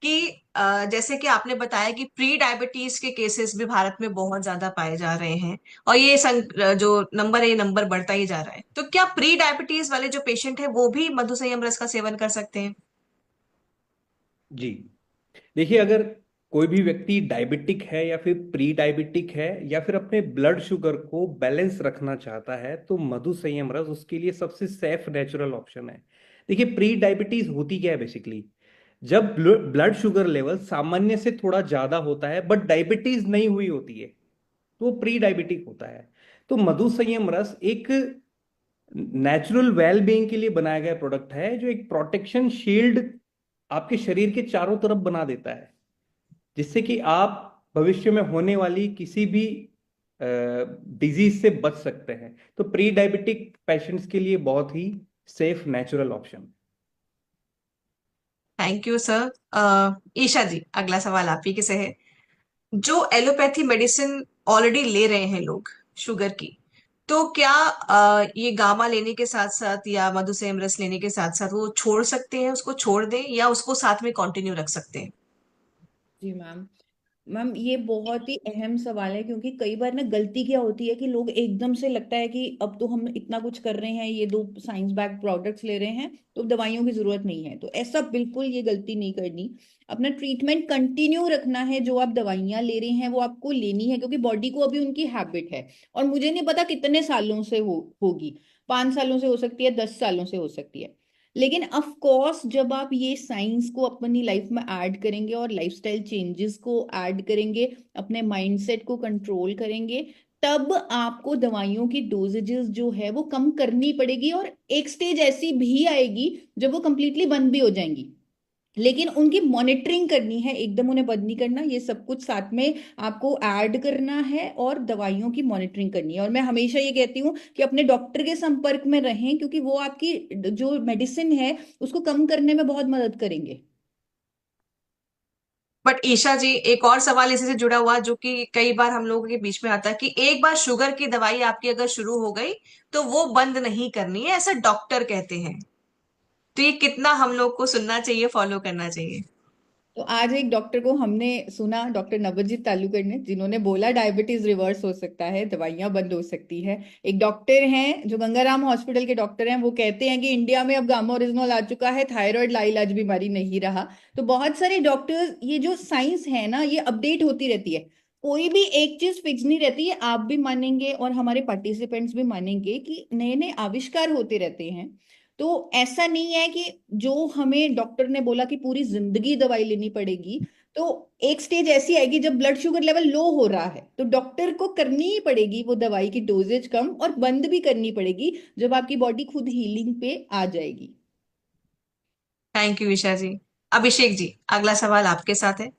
कि जैसे कि आपने बताया कि प्री डायबिटीज के केसेस भी भारत में बहुत ज्यादा पाए जा रहे हैं और ये जो नंबर है ये नंबर बढ़ता ही जा रहा है, तो क्या प्री डायबिटीज वाले जो पेशेंट है वो भी मधु संयम रस का सेवन कर सकते हैं? जी, देखिए, अगर कोई भी व्यक्ति डायबिटिक है या फिर प्री डायबिटिक है या फिर अपने ब्लड शुगर को बैलेंस रखना चाहता है तो मधु संयम रस उसके लिए सबसे सेफ नेचुरल ऑप्शन है। देखिए, प्री डायबिटीज होती क्या है बेसिकली? जब ब्लड शुगर लेवल सामान्य से थोड़ा ज्यादा होता है बट डायबिटीज नहीं हुई होती है तो वो प्री डायबिटिक होता है। तो मधु संयम रस एक नेचुरल वेल बीइंग के लिए बनाया गया प्रोडक्ट है जो एक प्रोटेक्शन शील्ड आपके शरीर के चारों तरफ बना देता है, जिससे कि आप भविष्य में होने वाली किसी भी डिजीज से बच सकते हैं। तो प्री डायबिटिक पेशेंट्स के लिए बहुत ही safe natural option. Thank you sir. Isha ji, अगला सवाल आप ही से है। जो एलोपैथी मेडिसिन ऑलरेडी ले रहे हैं लोग शुगर की, तो क्या ये गामा लेने के साथ साथ या मधुसेम रस लेने के साथ साथ वो छोड़ सकते हैं, उसको छोड़ दें या उसको साथ में कंटिन्यू रख सकते हैं? जी मैम। मैम ये बहुत ही अहम सवाल है, क्योंकि कई बार ना गलती क्या होती है कि लोग एकदम से लगता है कि अब तो हम इतना कुछ कर रहे हैं, ये दो साइंस बैक प्रोडक्ट्स ले रहे हैं तो दवाइयों की जरूरत नहीं है। तो ऐसा बिल्कुल ये गलती नहीं करनी। अपना ट्रीटमेंट कंटिन्यू रखना है। जो आप दवाइयां ले रहे हैं वो आपको लेनी है, क्योंकि बॉडी को अभी उनकी हैबिट है। और मुझे नहीं पता कितने सालों से होगी, 5 सालों से हो सकती है, 10 सालों से हो सकती है। लेकिन ऑफ कोर्स जब आप ये साइंस को अपनी लाइफ में ऐड करेंगे और लाइफस्टाइल चेंजेस को ऐड करेंगे, अपने माइंडसेट को कंट्रोल करेंगे, तब आपको दवाइयों की डोजेजेस जो है वो कम करनी पड़ेगी। और एक स्टेज ऐसी भी आएगी जब वो कंप्लीटली बंद भी हो जाएंगी, लेकिन उनकी मॉनिटरिंग करनी है, एकदम उन्हें बंद नहीं करना। ये सब कुछ साथ में आपको ऐड करना है और दवाइयों की मॉनिटरिंग करनी है। और मैं हमेशा ये कहती हूँ कि अपने डॉक्टर के संपर्क में रहें, क्योंकि वो आपकी जो मेडिसिन है उसको कम करने में बहुत मदद करेंगे। बट ईशा जी, एक और सवाल इसी से जुड़ा हुआ जो कि कई बार हम लोगों के बीच में आता है कि एक बार शुगर की दवाई आपकी अगर शुरू हो गई तो वो बंद नहीं करनी है, ऐसा डॉक्टर कहते हैं। तो ये कितना हम लोग को सुनना चाहिए, फॉलो करना चाहिए? तो आज एक डॉक्टर को हमने सुना, डॉक्टर नवजीत तालुकर ने, जिन्होंने बोला डायबिटीज रिवर्स हो सकता है, दवाइयां बंद हो सकती है। एक डॉक्टर हैं जो गंगाराम हॉस्पिटल के डॉक्टर हैं, वो कहते हैं कि इंडिया में अब गामा ओरिजिनल आ चुका है, थायराइड लाइलाज बीमारी नहीं रहा। तो बहुत सारे डॉक्टर्स, ये जो साइंस है ना ये अपडेट होती रहती है, कोई भी एक चीज फिक्स नहीं रहती है। आप भी मानेंगे और हमारे पार्टिसिपेंट्स भी मानेंगे कि नए नए आविष्कार होते रहते हैं। तो ऐसा नहीं है कि जो हमें डॉक्टर ने बोला कि पूरी जिंदगी दवाई लेनी पड़ेगी। तो एक स्टेज ऐसी आएगी जब ब्लड शुगर लेवल लो हो रहा है तो डॉक्टर को करनी ही पड़ेगी वो दवाई की डोजेज कम, और बंद भी करनी पड़ेगी जब आपकी बॉडी खुद हीलिंग पे आ जाएगी। थैंक यू ईशा जी। अभिषेक जी, अगला सवाल आपके साथ है।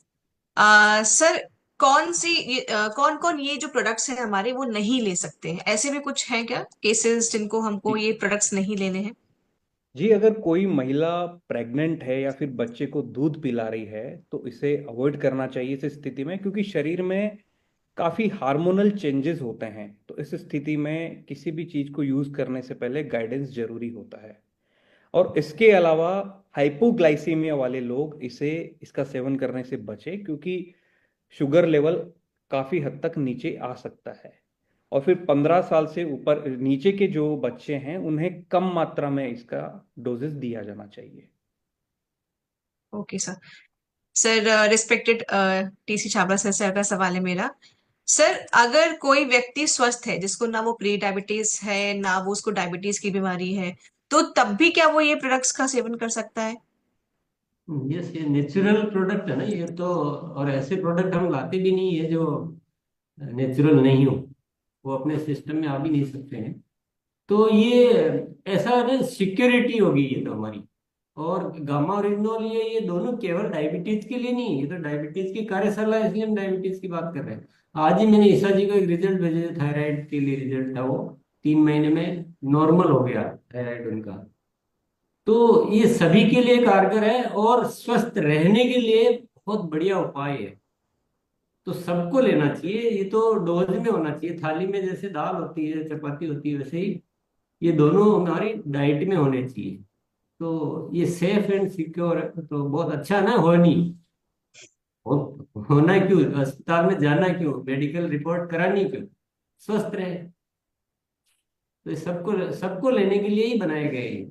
सर कौन कौन ये जो प्रोडक्ट्स हैं हमारे वो नहीं ले सकते हैं? ऐसे भी कुछ हैं क्या केसेस जिनको हमको जी ये प्रोडक्ट्स नहीं लेने हैं? जी, अगर कोई महिला प्रेग्नेंट है या फिर बच्चे को दूध पिला रही है तो इसे अवॉइड करना चाहिए इस स्थिति में, क्योंकि शरीर में काफ़ी हार्मोनल चेंजेस होते हैं। तो इस स्थिति में किसी भी चीज़ को यूज़ करने से पहले गाइडेंस जरूरी होता है। और इसके अलावा हाइपोग्लाइसीमिया वाले लोग इसका सेवन करने से बचें, क्योंकि शुगर लेवल काफ़ी हद तक नीचे आ सकता है। और फिर 15 साल से ऊपर नीचे के जो बच्चे हैं उन्हें कम मात्रा में इसका डोजेस दिया जाना चाहिए। Okay sir. Sir respected TC Chhabra sir का सवाल है मेरा। सर अगर कोई व्यक्ति स्वस्थ है, जिसको ना वो प्री डायबिटीज है ना वो उसको डायबिटीज की बीमारी है, तो तब भी क्या वो ये प्रोडक्ट्स का सेवन कर सकता है? यस, ये नेचुरल प्रोडक्ट है ना ये तो। और ऐसे प्रोडक्ट हम लाते भी नहीं है जो नेचुरल नहीं हो, वो अपने सिस्टम में आ भी नहीं सकते हैं। तो ये ऐसा ना सिक्योरिटी होगी ये तो हमारी। और गामा ओरिजिनल ये दोनों केवल डायबिटीज के लिए नहीं है, ये तो डायबिटीज की कार्यशाला है, इसलिए हम डायबिटीज की बात कर रहे हैं। आज ही मैंने ईसा जी को एक रिजल्ट भेजे, थायराइड के लिए रिजल्ट था वो, 3 महीने में नॉर्मल हो गया थायराइड उनका। तो ये सभी के लिए कारगर है और स्वस्थ रहने के लिए बहुत बढ़िया उपाय है। तो सबको लेना चाहिए, ये तो डोज में होना चाहिए। थाली में जैसे दाल होती है चपाती होती है वैसे ही ये दोनों हमारी डाइट में होने चाहिए। तो ये सेफ एंड सिक्योर है, तो बहुत अच्छा ना। होना क्यों, अस्पताल में जाना क्यों, मेडिकल रिपोर्ट करानी क्यों, स्वस्थ रहे। तो ये सबको सबको लेने के लिए ही बनाए गए हैं।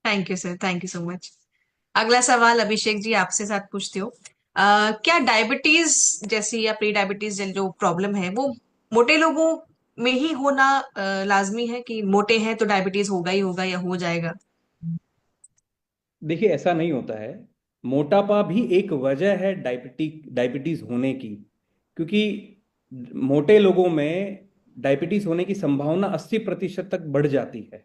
Thank you sir, thank you so much. अगला सवाल अभिषेक जी आपसे साथ पूछते हो। क्या डायबिटीज जैसी या प्री डायबिटीज जो प्रॉब्लम है वो मोटे लोगों में ही होना लाजमी है, कि मोटे हैं तो डायबिटीज होगा ही होगा या हो जाएगा? देखिए, ऐसा नहीं होता है। मोटापा भी एक वजह है डायबिटीज होने की, क्योंकि मोटे लोगों में डायबिटीज होने की संभावना 80% तक बढ़ जाती है।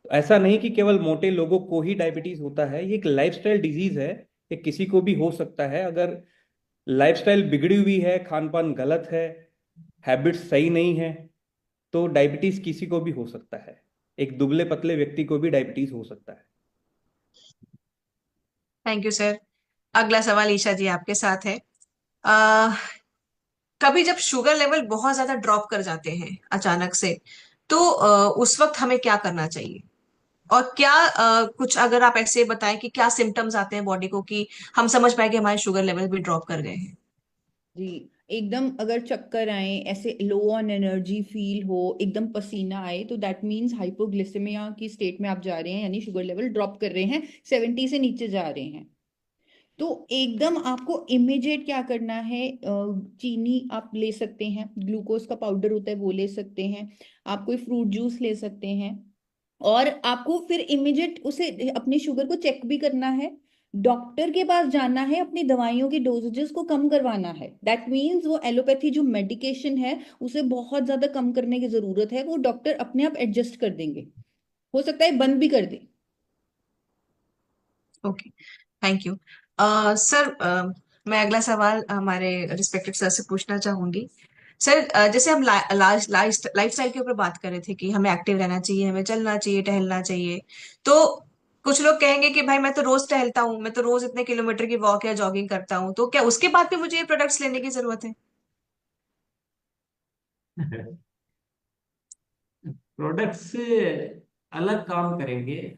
तो ऐसा नहीं कि केवल मोटे लोगों को ही डायबिटीज होता है, ये एक लाइफस्टाइल डिजीज है। ये किसी को भी हो सकता है। अगर लाइफस्टाइल बिगड़ी हुई है, खान पान गलत है, हैबिट्स सही नहीं है, तो डायबिटीज किसी को भी हो सकता है। एक दुबले पतले व्यक्ति को भी डायबिटीज हो सकता है। Thank you sir. अगला सवाल ईशा जी आपके साथ है। आ, कभी जब शुगर लेवल बहुत ज्यादा ड्रॉप कर जाते हैं अचानक से, तो उस वक्त हमें क्या करना चाहिए? और क्या कुछ अगर आप ऐसे बताएं कि क्या सिम्टम्स आते हैं बॉडी को, कि हम समझ पाए कि हमारे शुगर लेवल भी ड्रॉप कर गए हैं? जी, एकदम अगर चक्कर आए, ऐसे लो ऑन एनर्जी फील हो, एकदम पसीना आए, तो दैट मीन्स हाइपोग्लिसेमिया की स्टेट में आप जा रहे हैं, यानी शुगर लेवल ड्रॉप कर रहे हैं, 70 से नीचे जा रहे हैं। तो एकदम आपको इमिडिएट क्या करना है, चीनी आप ले सकते हैं, ग्लूकोज का पाउडर होता है वो ले सकते हैं, आप कोई फ्रूट जूस ले सकते हैं। और आपको फिर इमिडिएट उसे अपनी शुगर को चेक भी करना है, डॉक्टर के पास जाना है, अपनी दवाइयों की डोजेजेस को कम करवाना है। दैट मीन्स वो एलोपैथी जो मेडिकेशन है उसे बहुत ज्यादा कम करने की जरूरत है, वो डॉक्टर अपने आप एडजस्ट कर देंगे, हो सकता है बंद भी कर दे। Okay, thank you. सर मैं अगला सवाल हमारे रिस्पेक्टेड सर से पूछना चाहूंगी। सर जैसे हम लाइफ स्टाइल के ऊपर बात कर रहे थे कि हमें एक्टिव रहना चाहिए, हमें चलना चाहिए, टहलना चाहिए। तो कुछ लोग कहेंगे कि भाई मैं तो रोज टहलता हूँ, मैं तो रोज इतने किलोमीटर की वॉक या जॉगिंग करता हूँ, तो क्या उसके बाद भी मुझे ये प्रोडक्ट्स लेने की जरूरत है? प्रोडक्ट से अलग काम करेंगे,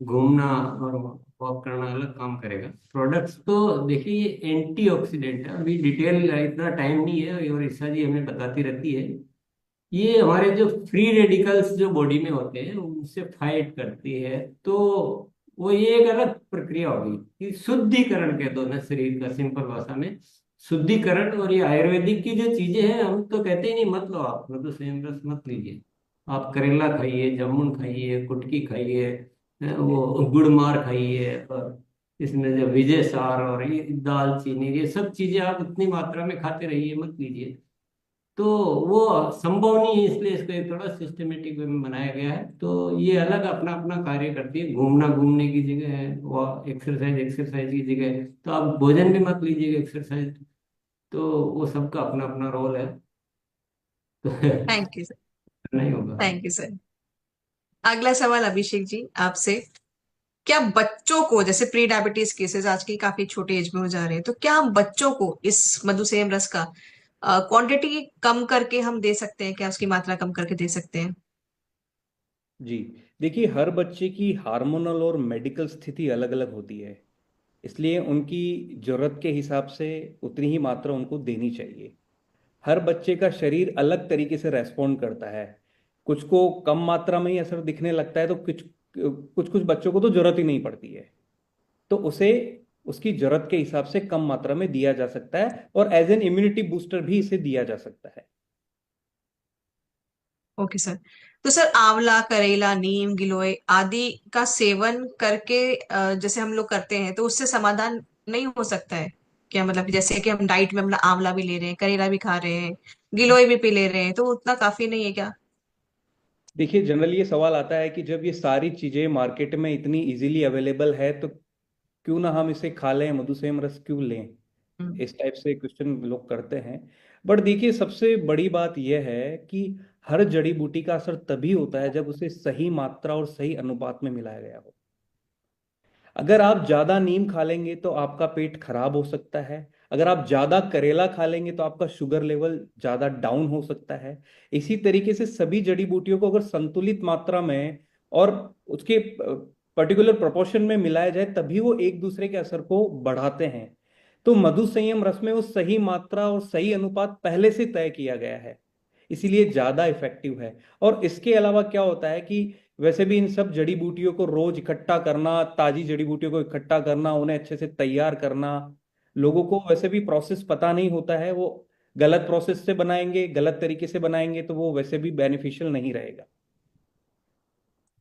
घूमना और वॉक करना अलग काम करेगा। प्रोडक्ट्स तो देखिए ये एंटीऑक्सीडेंट है, अभी डिटेल इतना टाइम नहीं है और ईसा जी हमें बताती रहती है। ये हमारे जो फ्री रेडिकल्स जो बॉडी में होते हैं उनसे फाइट करती है। तो वो ये एक अलग प्रक्रिया होगी कि शुद्धिकरण कह दो ना शरीर का, सिंपल भाषा में शुद्धिकरण। और ये आयुर्वेदिक की जो चीजें हैं हम तो कहते ही नहीं मत लो, आप मतलब सेम रस मत लीजिए। आप करेला खाइए, जामुन खाइए, कुटकी खाइए, वो गुड़ मार खाइए, और इसमें जो विजय सार और ये दालचीनी, ये सब चीजें आप उतनी मात्रा में खाते रहिए, मत लीजिए। तो वो संभव नहीं है, इसलिए इसको एक थोड़ा सिस्टमेटिक वे में बनाया गया है। तो ये अलग अपना अपना कार्य करती है। घूमना घूमने की जगह है, वो एक्सरसाइज एक्सरसाइज की जगह है। तो आप भोजन भी मत लीजिएगा एक्सरसाइज, तो वो सबका अपना अपना रोल है। तो थैंक यू सर। नहीं होगा। Thank you sir. अगला सवाल अभिषेक जी आपसे। क्या बच्चों को, जैसे प्री डायबिटीज केसेस आज की काफी छोटे एज में हो जा रहे हैं, तो क्या हम बच्चों को इस मधुसेम रस का क्वांटिटी कम करके हम दे सकते हैं? क्या उसकी मात्रा कम करके दे सकते हैं? जी, देखिए, हर बच्चे की हार्मोनल और मेडिकल स्थिति अलग अलग होती है, इसलिए उनकी जरूरत के हिसाब से उतनी ही मात्रा उनको देनी चाहिए। हर बच्चे का शरीर अलग तरीके से रेस्पॉन्ड करता है। कुछ को कम मात्रा में ही असर दिखने लगता है, तो कुछ कुछ कुछ बच्चों को तो जरूरत ही नहीं पड़ती है। तो उसे उसकी जरूरत के हिसाब से कम मात्रा में दिया जा सकता है, और एज एन इम्यूनिटी बूस्टर भी इसे दिया जा सकता है। Okay sir. तो सर आंवला, करेला, नीम, गिलोय आदि का सेवन करके जैसे हम लोग करते हैं, तो उससे समाधान नहीं हो सकता है क्या? मतलब जैसे कि हम डाइट में अपना आंवला भी ले रहे हैं, करेला भी खा रहे हैं, गिलोय भी पी ले रहे हैं, तो उतना काफी नहीं है क्या? देखिए, जनरली ये सवाल आता है कि जब ये सारी चीजें मार्केट में इतनी इजीली अवेलेबल है, तो क्यों ना हम इसे खा लें, मधुसेम रस क्यों लें? हम्म। इस टाइप से क्वेश्चन लोग करते हैं। बट देखिए, सबसे बड़ी बात यह है कि हर जड़ी बूटी का असर तभी होता है जब उसे सही मात्रा और सही अनुपात में मिलाया गया हो। अगर आप ज्यादा नीम खा लेंगे तो आपका पेट खराब हो सकता है। अगर आप ज्यादा करेला खा लेंगे तो आपका शुगर लेवल ज्यादा डाउन हो सकता है। इसी तरीके से सभी जड़ी बूटियों को अगर संतुलित मात्रा में और उसके पर्टिकुलर प्रोपोर्शन में मिलाया जाए, तभी वो एक दूसरे के असर को बढ़ाते हैं। तो मधु संयम रस में वो सही मात्रा और सही अनुपात पहले से तय किया गया है, इसीलिए ज्यादा इफेक्टिव है। और इसके अलावा क्या होता है कि वैसे भी इन सब जड़ी बूटियों को रोज इकट्ठा करना, ताजी जड़ी बूटियों को इकट्ठा करना, उन्हें अच्छे से तैयार करना, लोगों को वैसे भी प्रोसेस पता नहीं होता है। वो गलत प्रोसेस से बनाएंगे, गलत तरीके से बनाएंगे, तो वो वैसे भी बेनिफिशियल नहीं रहेगा।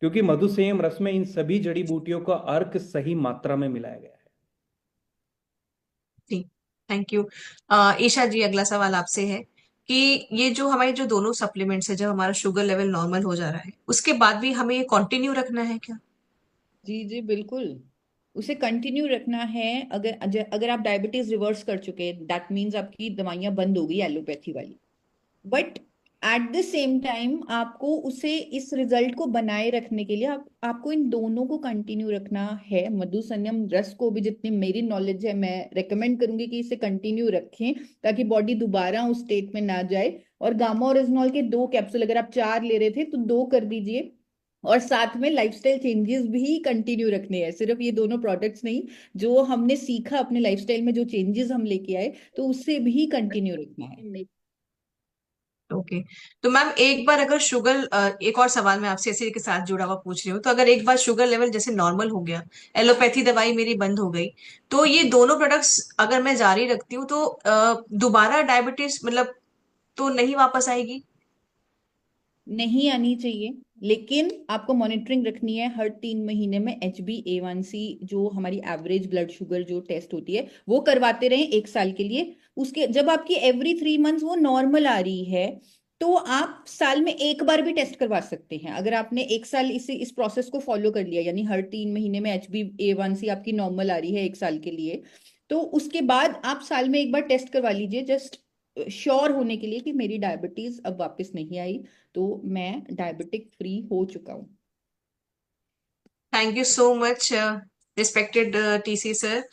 क्योंकि मधुसेम रस में इन सभी जड़ी बूटियों का अर्क सही मात्रा में मिलाया गया है। ठीक। Thank you. ईशा जी, अगला सवाल आपसे है कि ये जो हमारे जो दोनों सप्लीमेंट्स है, जब हमारा शुगर लेवल नॉर्मल हो जा रहा है, उसके बाद भी हमें ये कंटिन्यू रखना है क्या? जी जी बिल्कुल, उसे कंटिन्यू रखना है। अगर अगर आप डायबिटीज रिवर्स कर चुके, दैट मीन्स आपकी दवाइयां बंद हो गई एलोपैथी वाली, but at the same time आपको उसे इस रिजल्ट को बनाए रखने के लिए आपको इन दोनों को कंटिन्यू रखना है। मधु संयम रस को भी, जितनी मेरी नॉलेज है, मैं रेकमेंड करूंगी कि इसे कंटिन्यू रखें, ताकि बॉडी दोबारा उस स्टेट में ना जाए। और गामा ओरिजिनॉल के 2 कैप्सूल, अगर आप 4 ले रहे थे तो 2 कर दीजिए। और साथ में लाइफस्टाइल चेंजेस भी कंटिन्यू रखने हैं, सिर्फ ये दोनों प्रोडक्ट्स नहीं, जो हमने सीखा अपने लाइफस्टाइल में, जो चेंजेस हम लेके आए, तो उससे भी कंटिन्यू रखना है। ओके। तो मैम एक बार अगर शुगर, एक और सवाल मैं आपसे इसी के साथ जुड़ा हुआ पूछ रही हूँ, तो अगर एक बार शुगर लेवल जैसे नॉर्मल हो गया, एलोपैथी दवाई मेरी बंद हो गई, तो ये दोनों प्रोडक्ट्स अगर मैं जारी रखती हूँ, तो दोबारा डायबिटीज मतलब तो नहीं वापस आएगी? नहीं आनी चाहिए, लेकिन आपको मॉनिटरिंग रखनी है। हर 3 महीने में HbA1c, जो हमारी एवरेज ब्लड शुगर जो टेस्ट होती है, वो करवाते रहें 1 साल के लिए। उसके जब आपकी एवरी 3 मंथ्स वो नॉर्मल आ रही है, तो आप साल में एक बार भी टेस्ट करवा सकते हैं। अगर आपने 1 साल इस प्रोसेस को फॉलो कर लिया, यानी हर 3 महीने में HbA1c आपकी नॉर्मल आ रही है 1 साल के लिए, तो उसके बाद आप साल में एक बार टेस्ट करवा लीजिए, जस्ट श्योर होने के लिए कि मेरी डायबिटीज अब वापस नहीं आई, तो मैं डायबिटिक फ्री हो चुका हूँ। Thank you so much respected TC sir,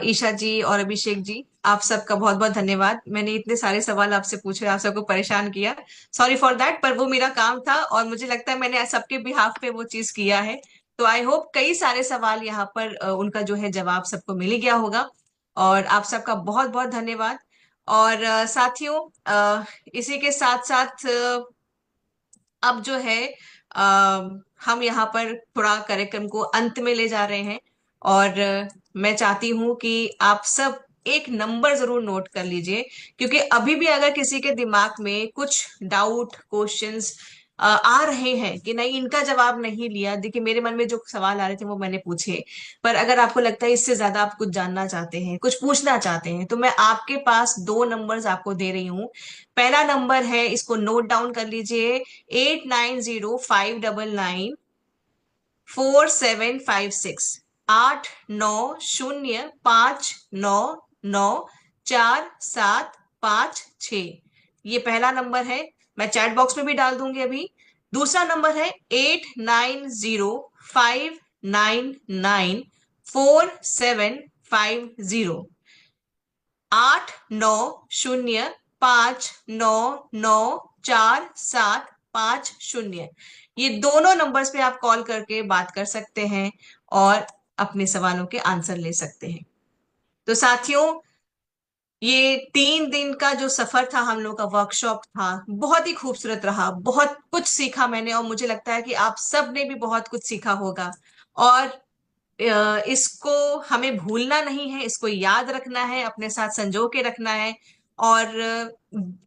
Isha ji और अभिषेक जी, आप सबका बहुत बहुत धन्यवाद। मैंने इतने सारे सवाल आपसे पूछे, आप सबको परेशान किया, सॉरी फॉर दैट, पर वो मेरा काम था और मुझे लगता है मैंने सबके बिहाफ पे वो चीज किया है। तो आई होप कई सारे सवाल यहाँ पर उनका जो है जवाब सबको मिल ही गया होगा। और आप सबका बहुत बहुत धन्यवाद। और साथियों, इसी के साथ साथ अब जो है हम यहाँ पर थोड़ा कार्यक्रम को अंत में ले जा रहे हैं। और मैं चाहती हूँ कि आप सब एक नंबर जरूर नोट कर लीजिए, क्योंकि अभी भी अगर किसी के दिमाग में कुछ डाउट, क्वेश्चंस आ रहे हैं कि नहीं इनका जवाब नहीं लिया। देखिए मेरे मन में जो सवाल आ रहे थे वो मैंने पूछे, पर अगर आपको लगता है इससे ज्यादा आप कुछ जानना चाहते हैं, कुछ पूछना चाहते हैं, तो मैं आपके पास दो नंबर्स आपको दे रही हूँ। पहला नंबर है, इसको नोट डाउन कर लीजिए, 8905994756। 8905994756। ये पहला नंबर है, मैं चैट बॉक्स में भी डाल दूंगी अभी। दूसरा नंबर है 8905994750। 8905994750। ये दोनों नंबर्स पे आप कॉल करके बात कर सकते हैं और अपने सवालों के आंसर ले सकते हैं। तो साथियों, ये 3 दिन का जो सफर था, हम लोग का वर्कशॉप था, बहुत ही खूबसूरत रहा। बहुत कुछ सीखा मैंने, और मुझे लगता है कि आप सब ने भी बहुत कुछ सीखा होगा। और इसको हमें भूलना नहीं है, इसको याद रखना है, अपने साथ संजो के रखना है। और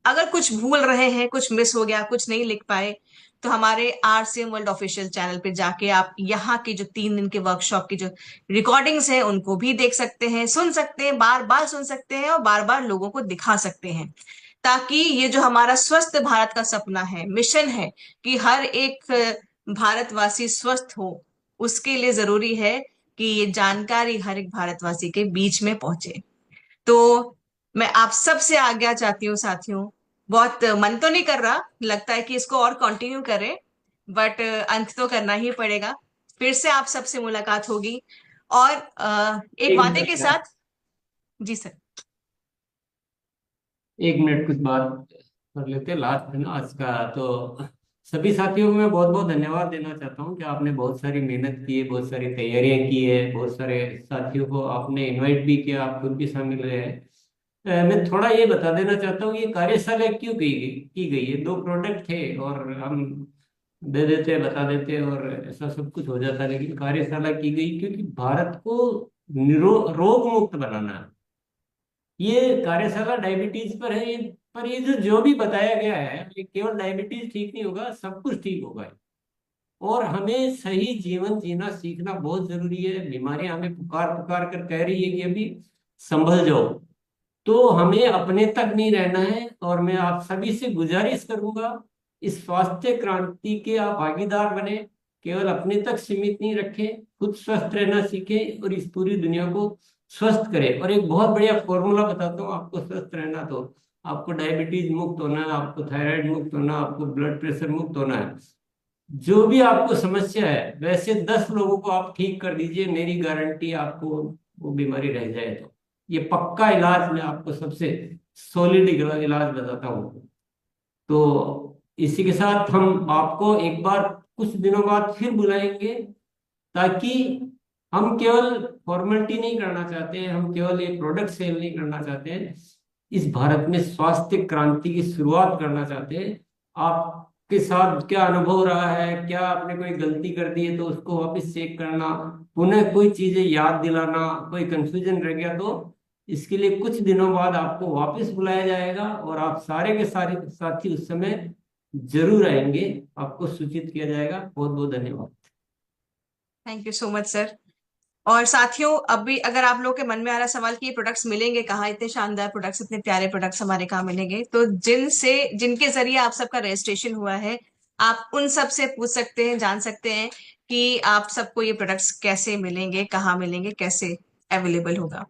अगर कुछ भूल रहे हैं, कुछ मिस हो गया, कुछ नहीं लिख पाए, तो हमारे RCM वर्ल्ड ऑफिशियल चैनल पे जाके आप यहाँ की जो 3 दिन के वर्कशॉप की जो रिकॉर्डिंग्स हैं उनको भी देख सकते हैं, सुन सकते हैं, बार बार सुन सकते हैं और बार बार लोगों को दिखा सकते हैं। ताकि ये जो हमारा स्वस्थ भारत का सपना है, मिशन है, कि हर एक भारतवासी स्वस्थ हो, उसके लिए जरूरी है कि ये जानकारी हर एक भारतवासी के बीच में पहुंचे। तो मैं आप सबसे आज्ञा चाहती हूँ साथियों। बहुत मन तो नहीं कर रहा, लगता है कि इसको और कंटिन्यू करें, बट अंत तो करना ही पड़ेगा। फिर से आप सबसे मुलाकात होगी, और एक एक वादे के मिनट, साथ। जी सर। एक मिनट कुछ बात कर लेते हैं लास्ट में ना आज का। तो सभी साथियों को मैं बहुत बहुत धन्यवाद देना चाहता हूँ कि आपने बहुत सारी मेहनत की है, बहुत सारी तैयारियां की है, बहुत सारे साथियों को आपने इनवाइट भी किया, आप खुद भी शामिल रहे हैं। मैं थोड़ा ये बता देना चाहता हूँ, ये कार्यशाला क्यों की गई है। 2 प्रोडक्ट थे और हम दे देते, बता देते और ऐसा सब कुछ हो जाता, लेकिन कार्यशाला की गई क्योंकि भारत को रोग मुक्त बनाना है। ये कार्यशाला डायबिटीज पर है, ये पर ये जो भी बताया गया है, ये केवल डायबिटीज ठीक नहीं होगा, सब कुछ ठीक होगा। और हमें सही जीवन जीना सीखना बहुत जरूरी है। बीमारियां हमें पुकार पुकार कर कह रही है कि अभी संभल जाओ, तो हमें अपने तक नहीं रहना है। और मैं आप सभी से गुजारिश करूंगा, इस स्वास्थ्य क्रांति के आप भागीदार बने, केवल अपने तक सीमित नहीं रखें, खुद स्वस्थ रहना सीखें और इस पूरी दुनिया को स्वस्थ करें। और एक बहुत बढ़िया फॉर्मूला बताता हूँ आपको स्वस्थ रहना, तो आपको डायबिटीज मुक्त होना है, आपको थायराइड मुक्त होना, आपको ब्लड प्रेशर मुक्त होना है। जो भी आपको समस्या है, वैसे 10 लोगों को आप ठीक कर दीजिए, मेरी गारंटी आपको वो बीमारी रह जाए। तो ये पक्का इलाज मैं आपको सबसे सॉलिड इलाज बताता हूँ। तो इसी के साथ हम आपको एक बार कुछ दिनों बाद फिर बुलाएंगे, ताकि हम केवल फॉर्मेलिटी नहीं करना चाहते हैं, हम केवल ये प्रोडक्ट सेल नहीं करना चाहते हैं, इस भारत में स्वास्थ्य क्रांति की शुरुआत करना चाहते हैं। आपके साथ क्या अनुभव रहा है, क्या आपने कोई गलती कर दी है तो उसको वापस चेक करना, पुनः कोई चीजें याद दिलाना, कोई कंफ्यूजन रह गया तो इसके लिए कुछ दिनों बाद आपको वापस बुलाया जाएगा और आप सारे के सारे साथी उस समय जरूर आएंगे, आपको सूचित किया जाएगा। बहुत बहुत धन्यवाद। Thank you so much sir. और साथियों, अभी अगर आप लोगों के मन में आ रहा सवाल कि ये प्रोडक्ट्स मिलेंगे कहाँ, इतने शानदार प्रोडक्ट्स, इतने प्यारे प्रोडक्ट्स हमारे कहाँ मिलेंगे, तो जिनके जरिए आप सबका रजिस्ट्रेशन हुआ है, आप उन सब से पूछ सकते हैं, जान सकते हैं कि आप सबको ये प्रोडक्ट्स कैसे मिलेंगे, कहाँ मिलेंगे, कैसे अवेलेबल होगा।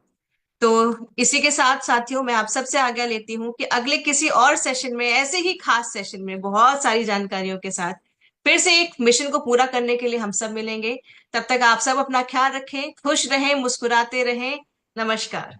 तो इसी के साथ साथियों, मैं आप सबसे आज्ञा लेती हूँ कि अगले किसी और सेशन में, ऐसे ही खास सेशन में, बहुत सारी जानकारियों के साथ फिर से एक मिशन को पूरा करने के लिए हम सब मिलेंगे। तब तक आप सब अपना ख्याल रखें, खुश रहें, मुस्कुराते रहें। नमस्कार।